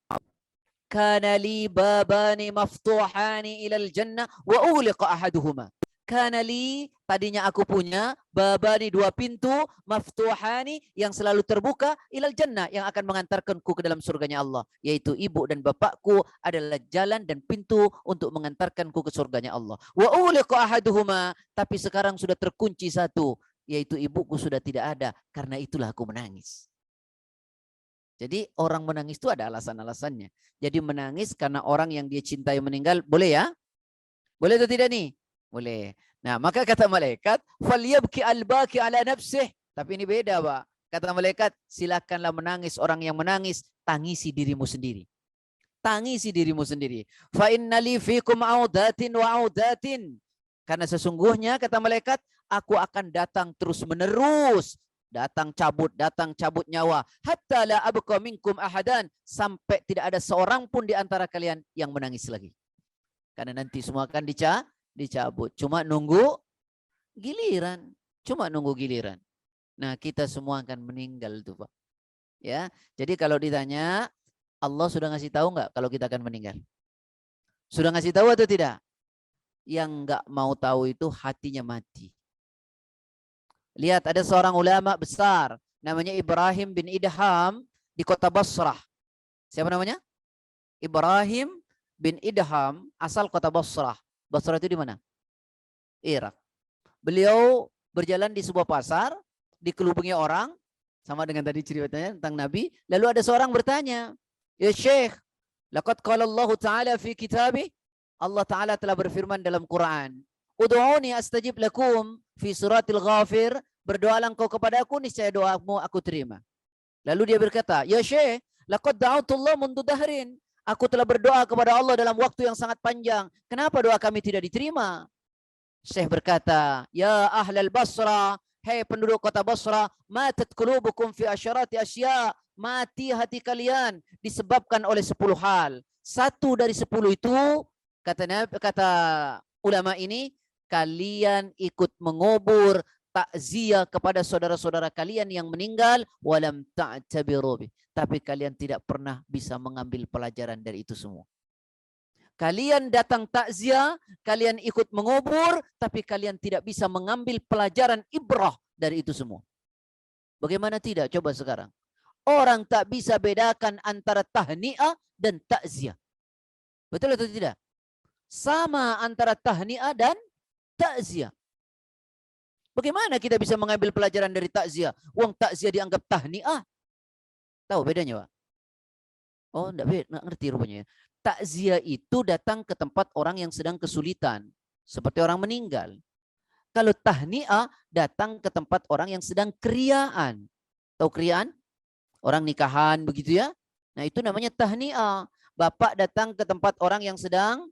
Kana li babani maftuhani ilal jannah wa ughliqa ahaduhuma. Kana li, tadinya aku punya babani, dua pintu, maftuhani, yang selalu terbuka, ilal jannah, yang akan mengantarkanku ke dalam surganya Allah, yaitu ibu dan bapakku adalah jalan dan pintu untuk mengantarkanku ke surganya Allah. Wa ughliqa ahaduhuma, tapi sekarang sudah terkunci satu, yaitu ibuku sudah tidak ada, karena itulah aku menangis. Jadi orang menangis itu ada alasan-alasannya. Jadi menangis karena orang yang dia cintai meninggal, boleh ya? Boleh atau tidak nih? Boleh. Nah, maka kata malaikat, "Falyabki al-baki ala nafsih." Tapi ini beda, Pak. Kata malaikat, silakanlah menangis orang yang menangis, tangisi dirimu sendiri. Tangisi dirimu sendiri. Fa innali fikum audatin wa audatin. Karena sesungguhnya kata malaikat, aku akan datang terus-menerus. Datang cabut nyawa. Hatta la abqa minkum ahadan, sampai tidak ada seorang pun di antara kalian yang menangis lagi. Karena nanti semua akan dicabut. Cuma nunggu giliran. Cuma nunggu giliran. Nah, kita semua akan meninggal tuh, Pak. Ya. Jadi kalau ditanya, Allah sudah ngasih tahu nggak kalau kita akan meninggal? Sudah ngasih tahu atau tidak? Yang nggak mau tahu itu hatinya mati. Lihat, ada seorang ulama besar namanya Ibrahim bin Idham di kota Basrah. Siapa namanya? Ibrahim bin Idham, asal kota Basrah. Basrah itu di mana? Irak. Beliau berjalan di sebuah pasar, dikelubungi orang, sama dengan tadi ceritanya tentang Nabi. Lalu ada seorang bertanya, "Ya Syekh, laqad qala Allah Ta'ala fi kitabih." Allah Ta'ala telah berfirman dalam Quran, "Ud'uni astajib lakum," fi suratil Ghafir, berdoalah engkau kepada aku, niscaya doamu aku terima. Lalu dia berkata, "Ya Syekh, laqad da'autullah mundu dahrin." Aku telah berdoa kepada Allah dalam waktu yang sangat panjang. Kenapa doa kami tidak diterima? Syekh berkata, "Ya ahlal Basra, hei penduduk kota Basra, matat qulubukum fi asyarati asya." Mati hati kalian disebabkan oleh 10 hal. Satu dari 10 itu, kata ulama ini, kalian ikut mengubur, takziah kepada saudara-saudara kalian yang meninggal, walam ta'tabiru bih, tapi kalian tidak pernah bisa mengambil pelajaran dari itu semua. Kalian datang takziah, kalian ikut mengubur, tapi kalian tidak bisa mengambil pelajaran ibrah dari itu semua. Bagaimana tidak? Coba sekarang. Orang tak bisa bedakan antara tahniah dan takziah. Betul atau tidak? Sama antara tahniah dan takziah. Bagaimana kita bisa mengambil pelajaran dari takziah? Wong takziah dianggap tahniah. Tahu bedanya, Pak? Oh, enggak ngerti rupanya. Takziah itu datang ke tempat orang yang sedang kesulitan, seperti orang meninggal. Kalau tahniah datang ke tempat orang yang sedang kriaan. Tahu kriaan? Orang nikahan begitu ya. Nah, itu namanya tahniah. Bapak datang ke tempat orang yang sedang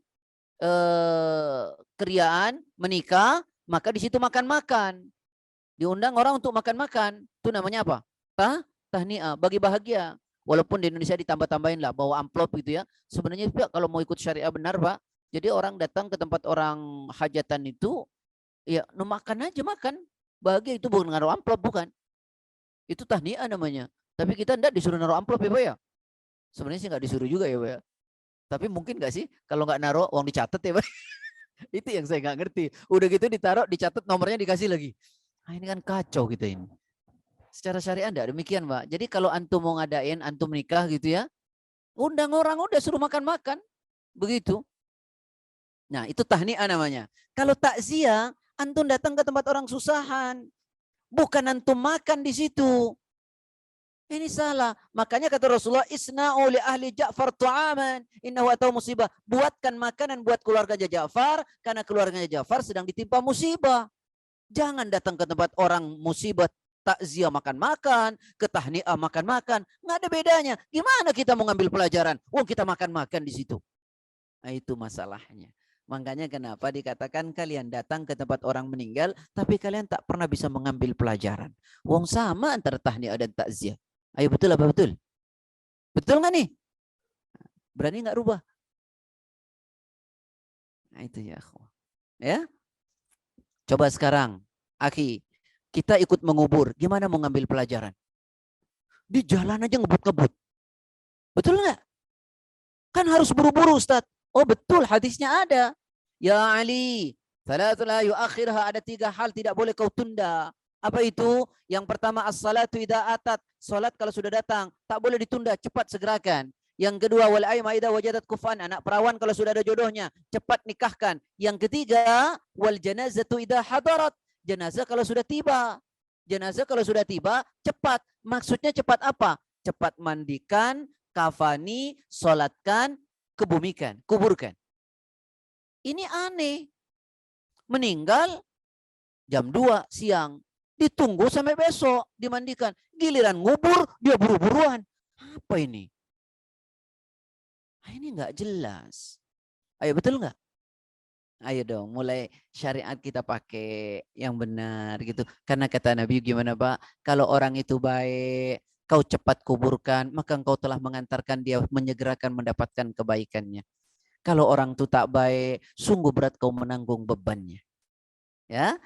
kriaan, menikah, maka di situ makan-makan. Diundang orang untuk makan-makan. Itu namanya apa? Tahniah, bagi bahagia. Walaupun di Indonesia ditambah-tambahin lah, bawa amplop gitu ya. Sebenarnya kalau mau ikut syariah benar, Pak. Jadi orang datang ke tempat orang hajatan itu, ya makan aja, makan. Bahagia, itu bukan naruh amplop, bukan. Itu tahniah namanya. Tapi kita enggak disuruh naruh amplop ya, Pak ya. Sebenarnya sih enggak disuruh juga ya, Pak ya. Tapi mungkin nggak sih kalau nggak naruh uang dicatat ya Pak? Itu yang saya nggak ngerti. Udah gitu ditaruh, dicatat, nomornya dikasih lagi. Nah, ini kan kacau kita ini. Secara syariah enggak demikian, Pak. Jadi kalau antum mau ngadain, antum nikah gitu ya, undang orang, udah suruh makan-makan. Begitu. Nah, itu tahniah namanya. Kalau takziah, antum datang ke tempat orang susahan. Bukan antum makan di situ. Ini salah. Makanya kata Rasulullah, isna'u li ahli Ja'far tu'aman. Innahu atau musibah. Buatkan makanan buat keluarganya Ja'far. Karena keluarganya Ja'far sedang ditimpa musibah. Jangan datang ke tempat orang musibah, takziah makan-makan, ke tahniah makan-makan. Nggak ada bedanya. Gimana kita mau ngambil pelajaran? Oh, kita makan-makan di situ. Nah, itu masalahnya. Makanya kenapa dikatakan kalian datang ke tempat orang meninggal, tapi kalian tak pernah bisa mengambil pelajaran. Wong sama antara tahniah dan takziah. Ayo betul apa betul? Betul nggak nih? Berani nggak rubah? Nah itu ya. Ya. Coba sekarang, Aki, kita ikut mengubur. Gimana mau ngambil pelajaran? Di jalan aja ngebut-ngebut. Betul nggak? Kan harus buru-buru Ustaz. Oh betul, hadisnya ada. Ya Ali, salatul la yuakhirha, ada 3 hal tidak boleh kau tunda. Apa itu? Yang pertama as-salatu idza atat, salat kalau sudah datang tak boleh ditunda, cepat segerakan. Yang kedua wal aima idza wajadat kufan, anak perawan kalau sudah ada jodohnya cepat nikahkan. Yang ketiga wal janazatu idza hadarat, jenazah kalau sudah tiba. Jenazah kalau sudah tiba cepat. Maksudnya cepat apa? Cepat mandikan, kafani, salatkan, kebumikan, kuburkan. Ini aneh. Meninggal jam 2 siang. Ditunggu sampai besok dimandikan. Giliran ngubur dia buru-buruan. Apa ini? Ini nggak jelas. Ayo betul nggak? Ayo dong, mulai syariat kita pakai yang benar gitu. Karena kata Nabi gimana Pak? Kalau orang itu baik, kau cepat kuburkan, maka engkau telah mengantarkan dia menyegerakan mendapatkan kebaikannya. Kalau orang itu tak baik, sungguh berat kau menanggung bebannya. Ya,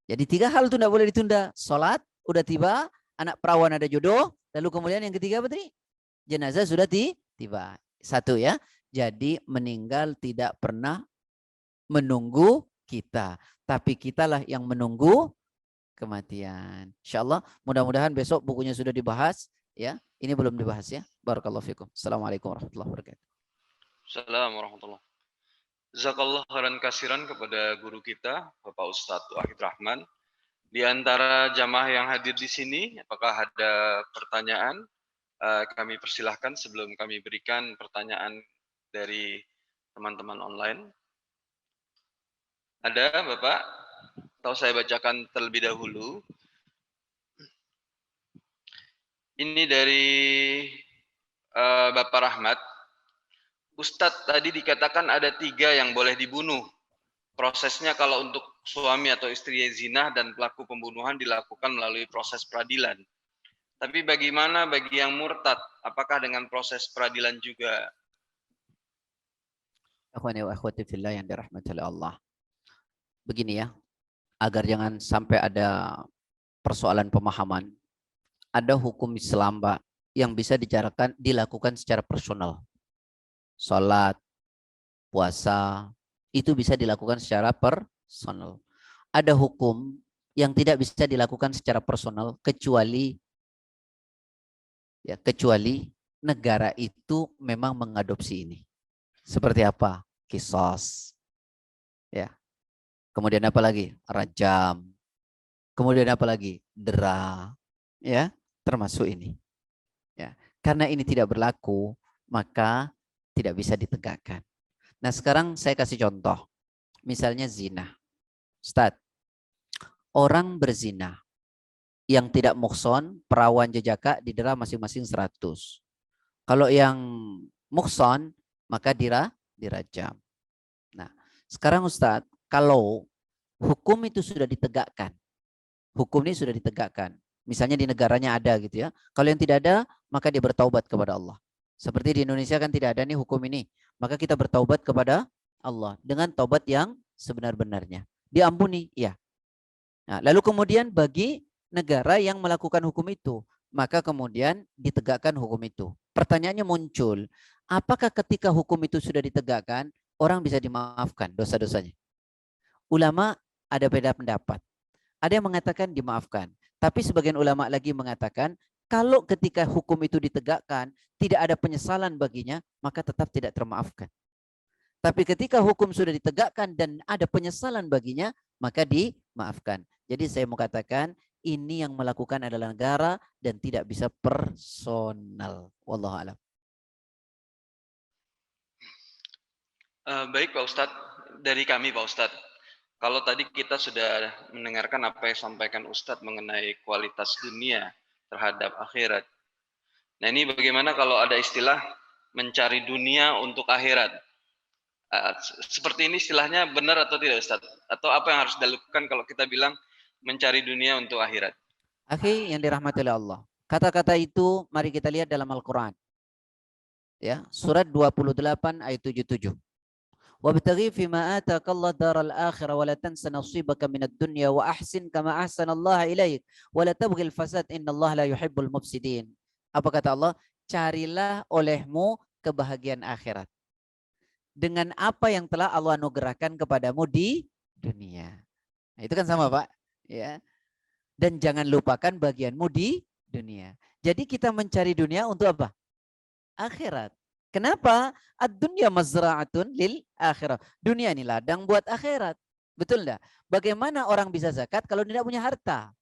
jadi 3 hal itu tidak boleh ditunda. Salat udah tiba, anak perawan ada jodoh, lalu kemudian yang ketiga apa tadi? Jenazah sudah tiba. 1 ya. Jadi meninggal tidak pernah menunggu kita, tapi kitalah yang menunggu kematian. Insyaallah, mudah-mudahan besok bukunya sudah dibahas ya. Ini belum dibahas ya. Barakallahu fikum. Assalamualaikum warahmatullahi wabarakatuh. Assalamualaikum warahmatullahi wabarakatuh. Jazakallah khairan kasiran kepada guru kita, Bapak Ustadz Wahid Rahman. Di antara jamaah yang hadir di sini, apakah ada pertanyaan? Kami persilahkan sebelum kami berikan pertanyaan dari teman-teman online. Ada Bapak? Atau saya bacakan terlebih dahulu. Ini dari Bapak Rahmat. Ustadz tadi dikatakan ada 3 yang boleh dibunuh. Prosesnya kalau untuk suami atau istri zina dan pelaku pembunuhan dilakukan melalui proses peradilan. Tapi bagaimana bagi yang murtad? Apakah dengan proses peradilan juga? Akhwani wa akhwati fillah yang dirahmati oleh Allah. Begini ya, agar jangan sampai ada persoalan pemahaman. Ada hukum Islam, Pak, yang bisa dilakukan secara personal. Salat, puasa, itu bisa dilakukan secara personal. Ada hukum yang tidak bisa dilakukan secara personal kecuali negara itu memang mengadopsi ini. Seperti apa? Qisas. Ya. Kemudian apa lagi? Rajam. Kemudian apa lagi? Dera. Ya, termasuk ini. Ya. Karena ini tidak berlaku, maka tidak bisa ditegakkan. Nah, sekarang saya kasih contoh. Misalnya zina. Ustaz, orang berzina yang tidak muhson, perawan jejaka didera masing-masing 100. Kalau yang muhson, maka dirajam. Nah, sekarang Ustaz, kalau hukum itu sudah ditegakkan, hukum ini sudah ditegakkan, misalnya di negaranya ada gitu ya. Kalau yang tidak ada, maka dia bertaubat kepada Allah. Seperti di Indonesia kan tidak ada nih hukum ini. Maka kita bertaubat kepada Allah dengan taubat yang sebenar-benarnya. Diampuni, ya. Nah, lalu kemudian bagi negara yang melakukan hukum itu, maka kemudian ditegakkan hukum itu. Pertanyaannya muncul, apakah ketika hukum itu sudah ditegakkan, orang bisa dimaafkan dosa-dosanya? Ulama ada beda pendapat. Ada yang mengatakan dimaafkan. Tapi sebagian ulama lagi mengatakan, kalau ketika hukum itu ditegakkan, tidak ada penyesalan baginya, maka tetap tidak termaafkan. Tapi ketika hukum sudah ditegakkan dan ada penyesalan baginya, maka dimaafkan. Jadi saya mau katakan, ini yang melakukan adalah negara dan tidak bisa personal. Wallahu a'lam. Baik Pak Ustadz, dari kami Pak Ustadz. Kalau tadi kita sudah mendengarkan apa yang disampaikan Ustadz mengenai kualitas dunia terhadap akhirat. Nah ini bagaimana kalau ada istilah mencari dunia untuk akhirat? Seperti ini istilahnya benar atau tidak Ustadz? Atau apa yang harus dilakukan kalau kita bilang mencari dunia untuk akhirat? Akhi yang dirahmati oleh Allah. Kata-kata itu mari kita lihat dalam Al-Quran. Ya, surat 28 ayat 77. Wabtaghi fima ataka Allah daral akhirah wa la tansa nasibaka minad dunya wa ahsin kama ahsana Allah ilaik wa la tabghil fasad innallaha la yuhibbul mufsidin. Apa kata Allah? Carilah olehmu kebahagiaan akhirat dengan apa yang telah Allah anugerahkan kepadamu di dunia. Nah, itu kan sama, Pak, ya. Dan jangan lupakan bagianmu di dunia. Jadi kita mencari dunia untuk apa? Akhirat. Kenapa? Ad-dunya mazra'atun lil akhirat. Dunia ini ladang buat akhirat. Betul enggak? Bagaimana orang bisa zakat kalau tidak punya harta?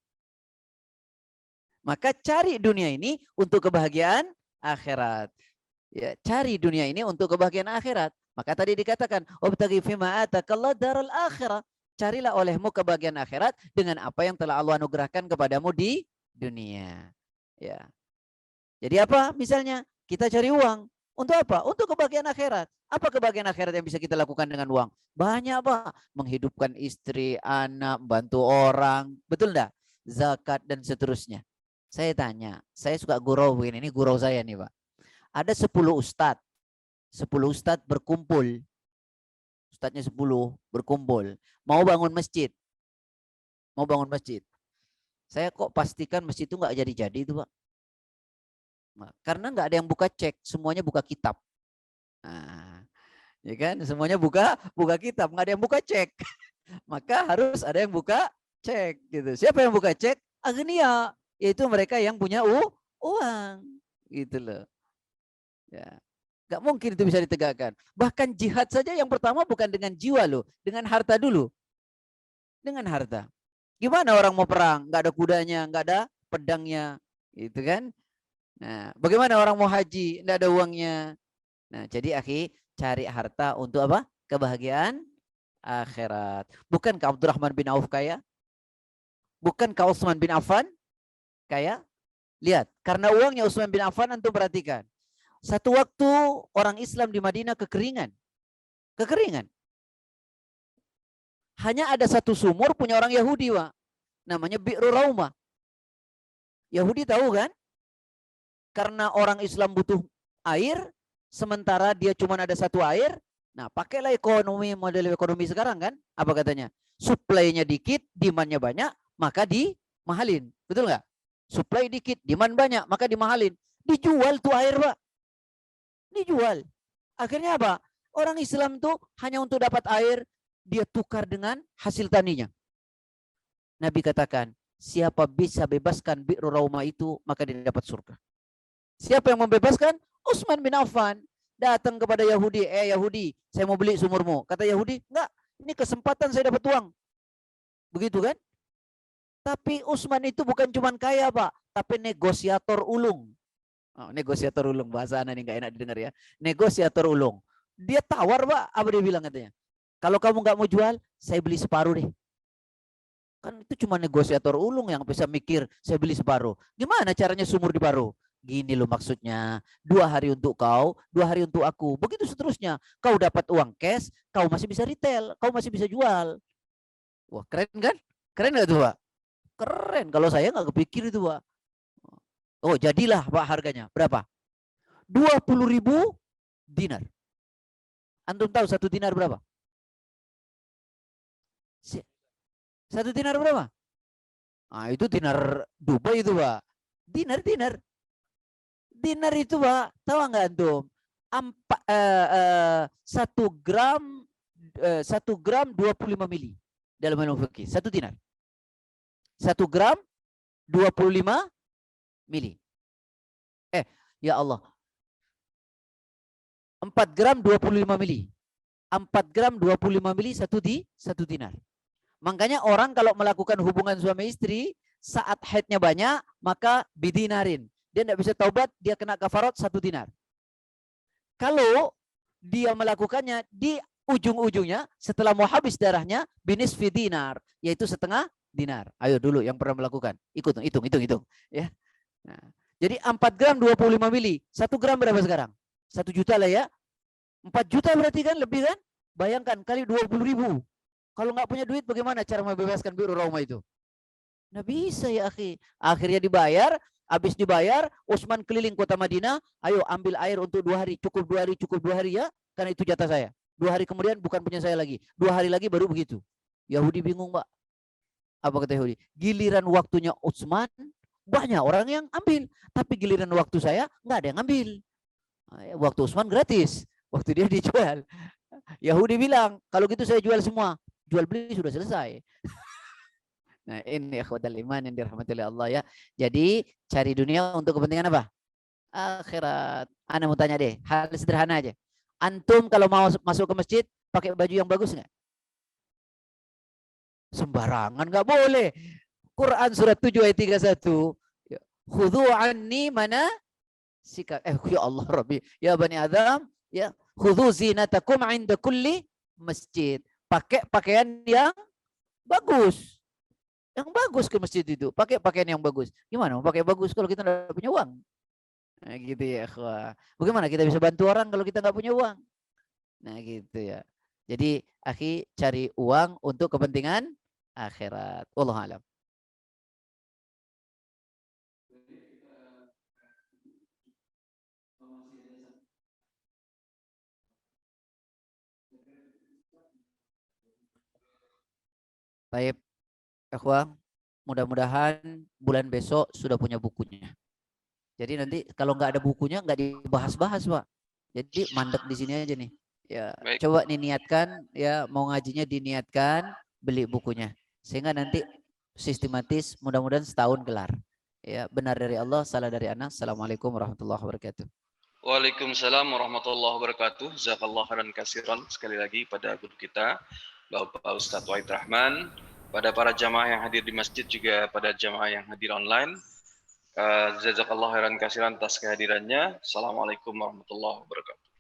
Maka cari dunia ini untuk kebahagiaan akhirat. Ya, cari dunia ini untuk kebahagiaan akhirat. Maka tadi dikatakan, "Wabtaghi fima atakallahu daral akhirah." Carilah olehmu kebahagiaan akhirat dengan apa yang telah Allah anugerahkan kepadamu di dunia. Ya. Jadi apa? Misalnya kita cari uang. Untuk apa? Untuk kebahagiaan akhirat. Apa kebahagiaan akhirat yang bisa kita lakukan dengan uang? Banyak, Pak. Menghidupkan istri, anak, bantu orang. Betul enggak? Zakat dan seterusnya. Saya tanya, saya suka gurau ini gurau saya nih, Pak. Ada 10 ustadz. 10 ustadz berkumpul. Ustadznya 10 berkumpul. Mau bangun masjid. Mau bangun masjid. Saya kok pastikan masjid itu nggak jadi-jadi itu, Pak. Karena nggak ada yang buka cek, semuanya buka kitab. Nah, ya kan, semuanya buka kitab, nggak ada yang buka cek. Maka harus ada yang buka cek, gitu. Siapa yang buka cek? Agnia, yaitu mereka yang punya uang, gitu loh. Ya, nggak mungkin itu bisa ditegakkan. Bahkan jihad saja yang pertama bukan dengan jiwa loh, dengan harta dulu, dengan harta. Gimana orang mau perang? Nggak ada kudanya, nggak ada pedangnya, gitu kan? Nah, bagaimana orang mau haji, tidak ada uangnya. Nah, jadi akhi, cari harta untuk apa? Kebahagiaan akhirat. Bukankah Abdurrahman bin Auf kaya? Bukankah Utsman bin Affan kaya? Lihat, karena uangnya Utsman bin Affan, antum perhatikan. Satu waktu orang Islam di Madinah kekeringan. Kekeringan. Hanya ada satu sumur punya orang Yahudi, Pak. Namanya Bi'ru Raumah. Yahudi tahu kan? Karena orang Islam butuh air, sementara dia cuma ada satu air. Nah, pakailah model ekonomi sekarang kan? Apa katanya? Supply-nya dikit, demand-nya banyak, maka dimahalin. Betul nggak? Supply dikit, demand banyak, maka dimahalin. Dijual tuh air, Pak. Dijual. Akhirnya apa? Orang Islam tuh hanya untuk dapat air, dia tukar dengan hasil taninya. Nabi katakan, siapa bisa bebaskan Bi'ru Raumah itu, maka dia dapat surga. Siapa yang membebaskan? Utsman bin Affan. Datang kepada Yahudi, Yahudi, saya mau beli sumurmu. Kata Yahudi, enggak, ini kesempatan saya dapat uang. Begitu kan? Tapi Utsman itu bukan cuma kaya, Pak, tapi negosiator ulung. Oh, negosiator ulung, bahasa anak ini enggak enak didengar ya. Negosiator ulung. Dia tawar, Pak, apa dia bilang katanya? Kalau kamu enggak mau jual, saya beli separuh deh. Kan itu cuma negosiator ulung yang bisa mikir, saya beli separuh. Gimana caranya sumur di paruh? Gini loh maksudnya, 2 hari untuk kau, 2 hari untuk aku. Begitu seterusnya. Kau dapat uang cash, kau masih bisa retail, kau masih bisa jual. Wah, keren kan? Keren nggak tuh, Pak? Keren. Kalau saya nggak kepikir itu, Pak. Oh, jadilah, Pak, harganya. Berapa? 20.000 dinar. Antum tahu 1 dinar berapa? 1 dinar berapa? Nah, itu dinar Dubai itu, Pak. Dinar. Dinar itu Pak, tahu nggak antum? 1 gram 25 mili dalam ilmu fikih. 1 dinar. 1 gram 25 mili. Ya Allah. 4 gram 25 mili. 4 gram 25 mili 1 dinar. Makanya orang kalau melakukan hubungan suami istri saat haidnya banyak, maka bidinarin. Dia tidak bisa taubat, dia kena kafarat 1 dinar. Kalau dia melakukannya di ujung-ujungnya setelah mau habis darahnya, binisfi dinar, yaitu setengah dinar. Ayo dulu yang pernah melakukan, hitung ya. Nah, jadi 4 gram 25 mili, 1 gram berapa sekarang? 1 juta lah ya. 4 juta berarti kan lebih kan? Bayangkan kali 20.000. Kalau nggak punya duit bagaimana cara membebaskan biru Roma itu? Nggak bisa ya akhi. Akhirnya dibayar, habis dibayar, Utsman keliling kota Madinah, ayo ambil air untuk 2 hari, cukup 2 hari, cukup 2 hari ya, karena itu jatah saya. 2 hari kemudian bukan punya saya lagi. 2 hari lagi baru begitu. Yahudi bingung, Pak. Apa kata Yahudi? Giliran waktunya Utsman, banyak orang yang ambil. Tapi giliran waktu saya, nggak ada yang ambil. Waktu Utsman gratis. Waktu dia dijual. Yahudi bilang, kalau gitu saya jual semua. Jual beli sudah selesai. Nah ini ikhwatal iman yang dirahmati oleh Allah ya. Jadi cari dunia untuk kepentingan apa? Akhirat. Ana mau tanya deh, hal sederhana aja. Antum kalau mau masuk ke masjid pakai baju yang bagus nggak? Sembarangan nggak boleh. Quran surat 7 ayat 31. Khudhu anni mana sikap. Ya Allah Rabbi. Ya Bani Adam. Ya. Khudhu zinatakum inda kulli masjid. Pakai pakaian yang bagus. Yang bagus ke masjid itu. Pakai pakaian yang bagus. Gimana mau pakai bagus kalau kita nggak punya uang? Nah gitu ya. Bagaimana kita bisa bantu orang kalau kita nggak punya uang? Nah gitu ya. Jadi akhi cari uang untuk kepentingan akhirat. Wallahu a'lam. Baik, ikhwah, mudah-mudahan bulan besok sudah punya bukunya. Jadi nanti kalau nggak ada bukunya nggak dibahas-bahas, Pak. Jadi mandek di sini aja nih. Ya, Baik. coba diniatkan ya mau ngajinya diniatkan beli bukunya. Sehingga nanti sistematis mudah-mudahan setahun gelar. Ya, benar dari Allah, salah dari anak. Assalamualaikum warahmatullahi wabarakatuh. Waalaikumsalam warahmatullahi wabarakatuh. Jazakallah khairan katsiran sekali lagi pada guru kita Bapak Ustadz Wahid Rahman, pada para jamaah yang hadir di masjid juga pada jamaah yang hadir online. Jazakallah khairan katsiran atas kehadirannya. Assalamualaikum warahmatullahi wabarakatuh.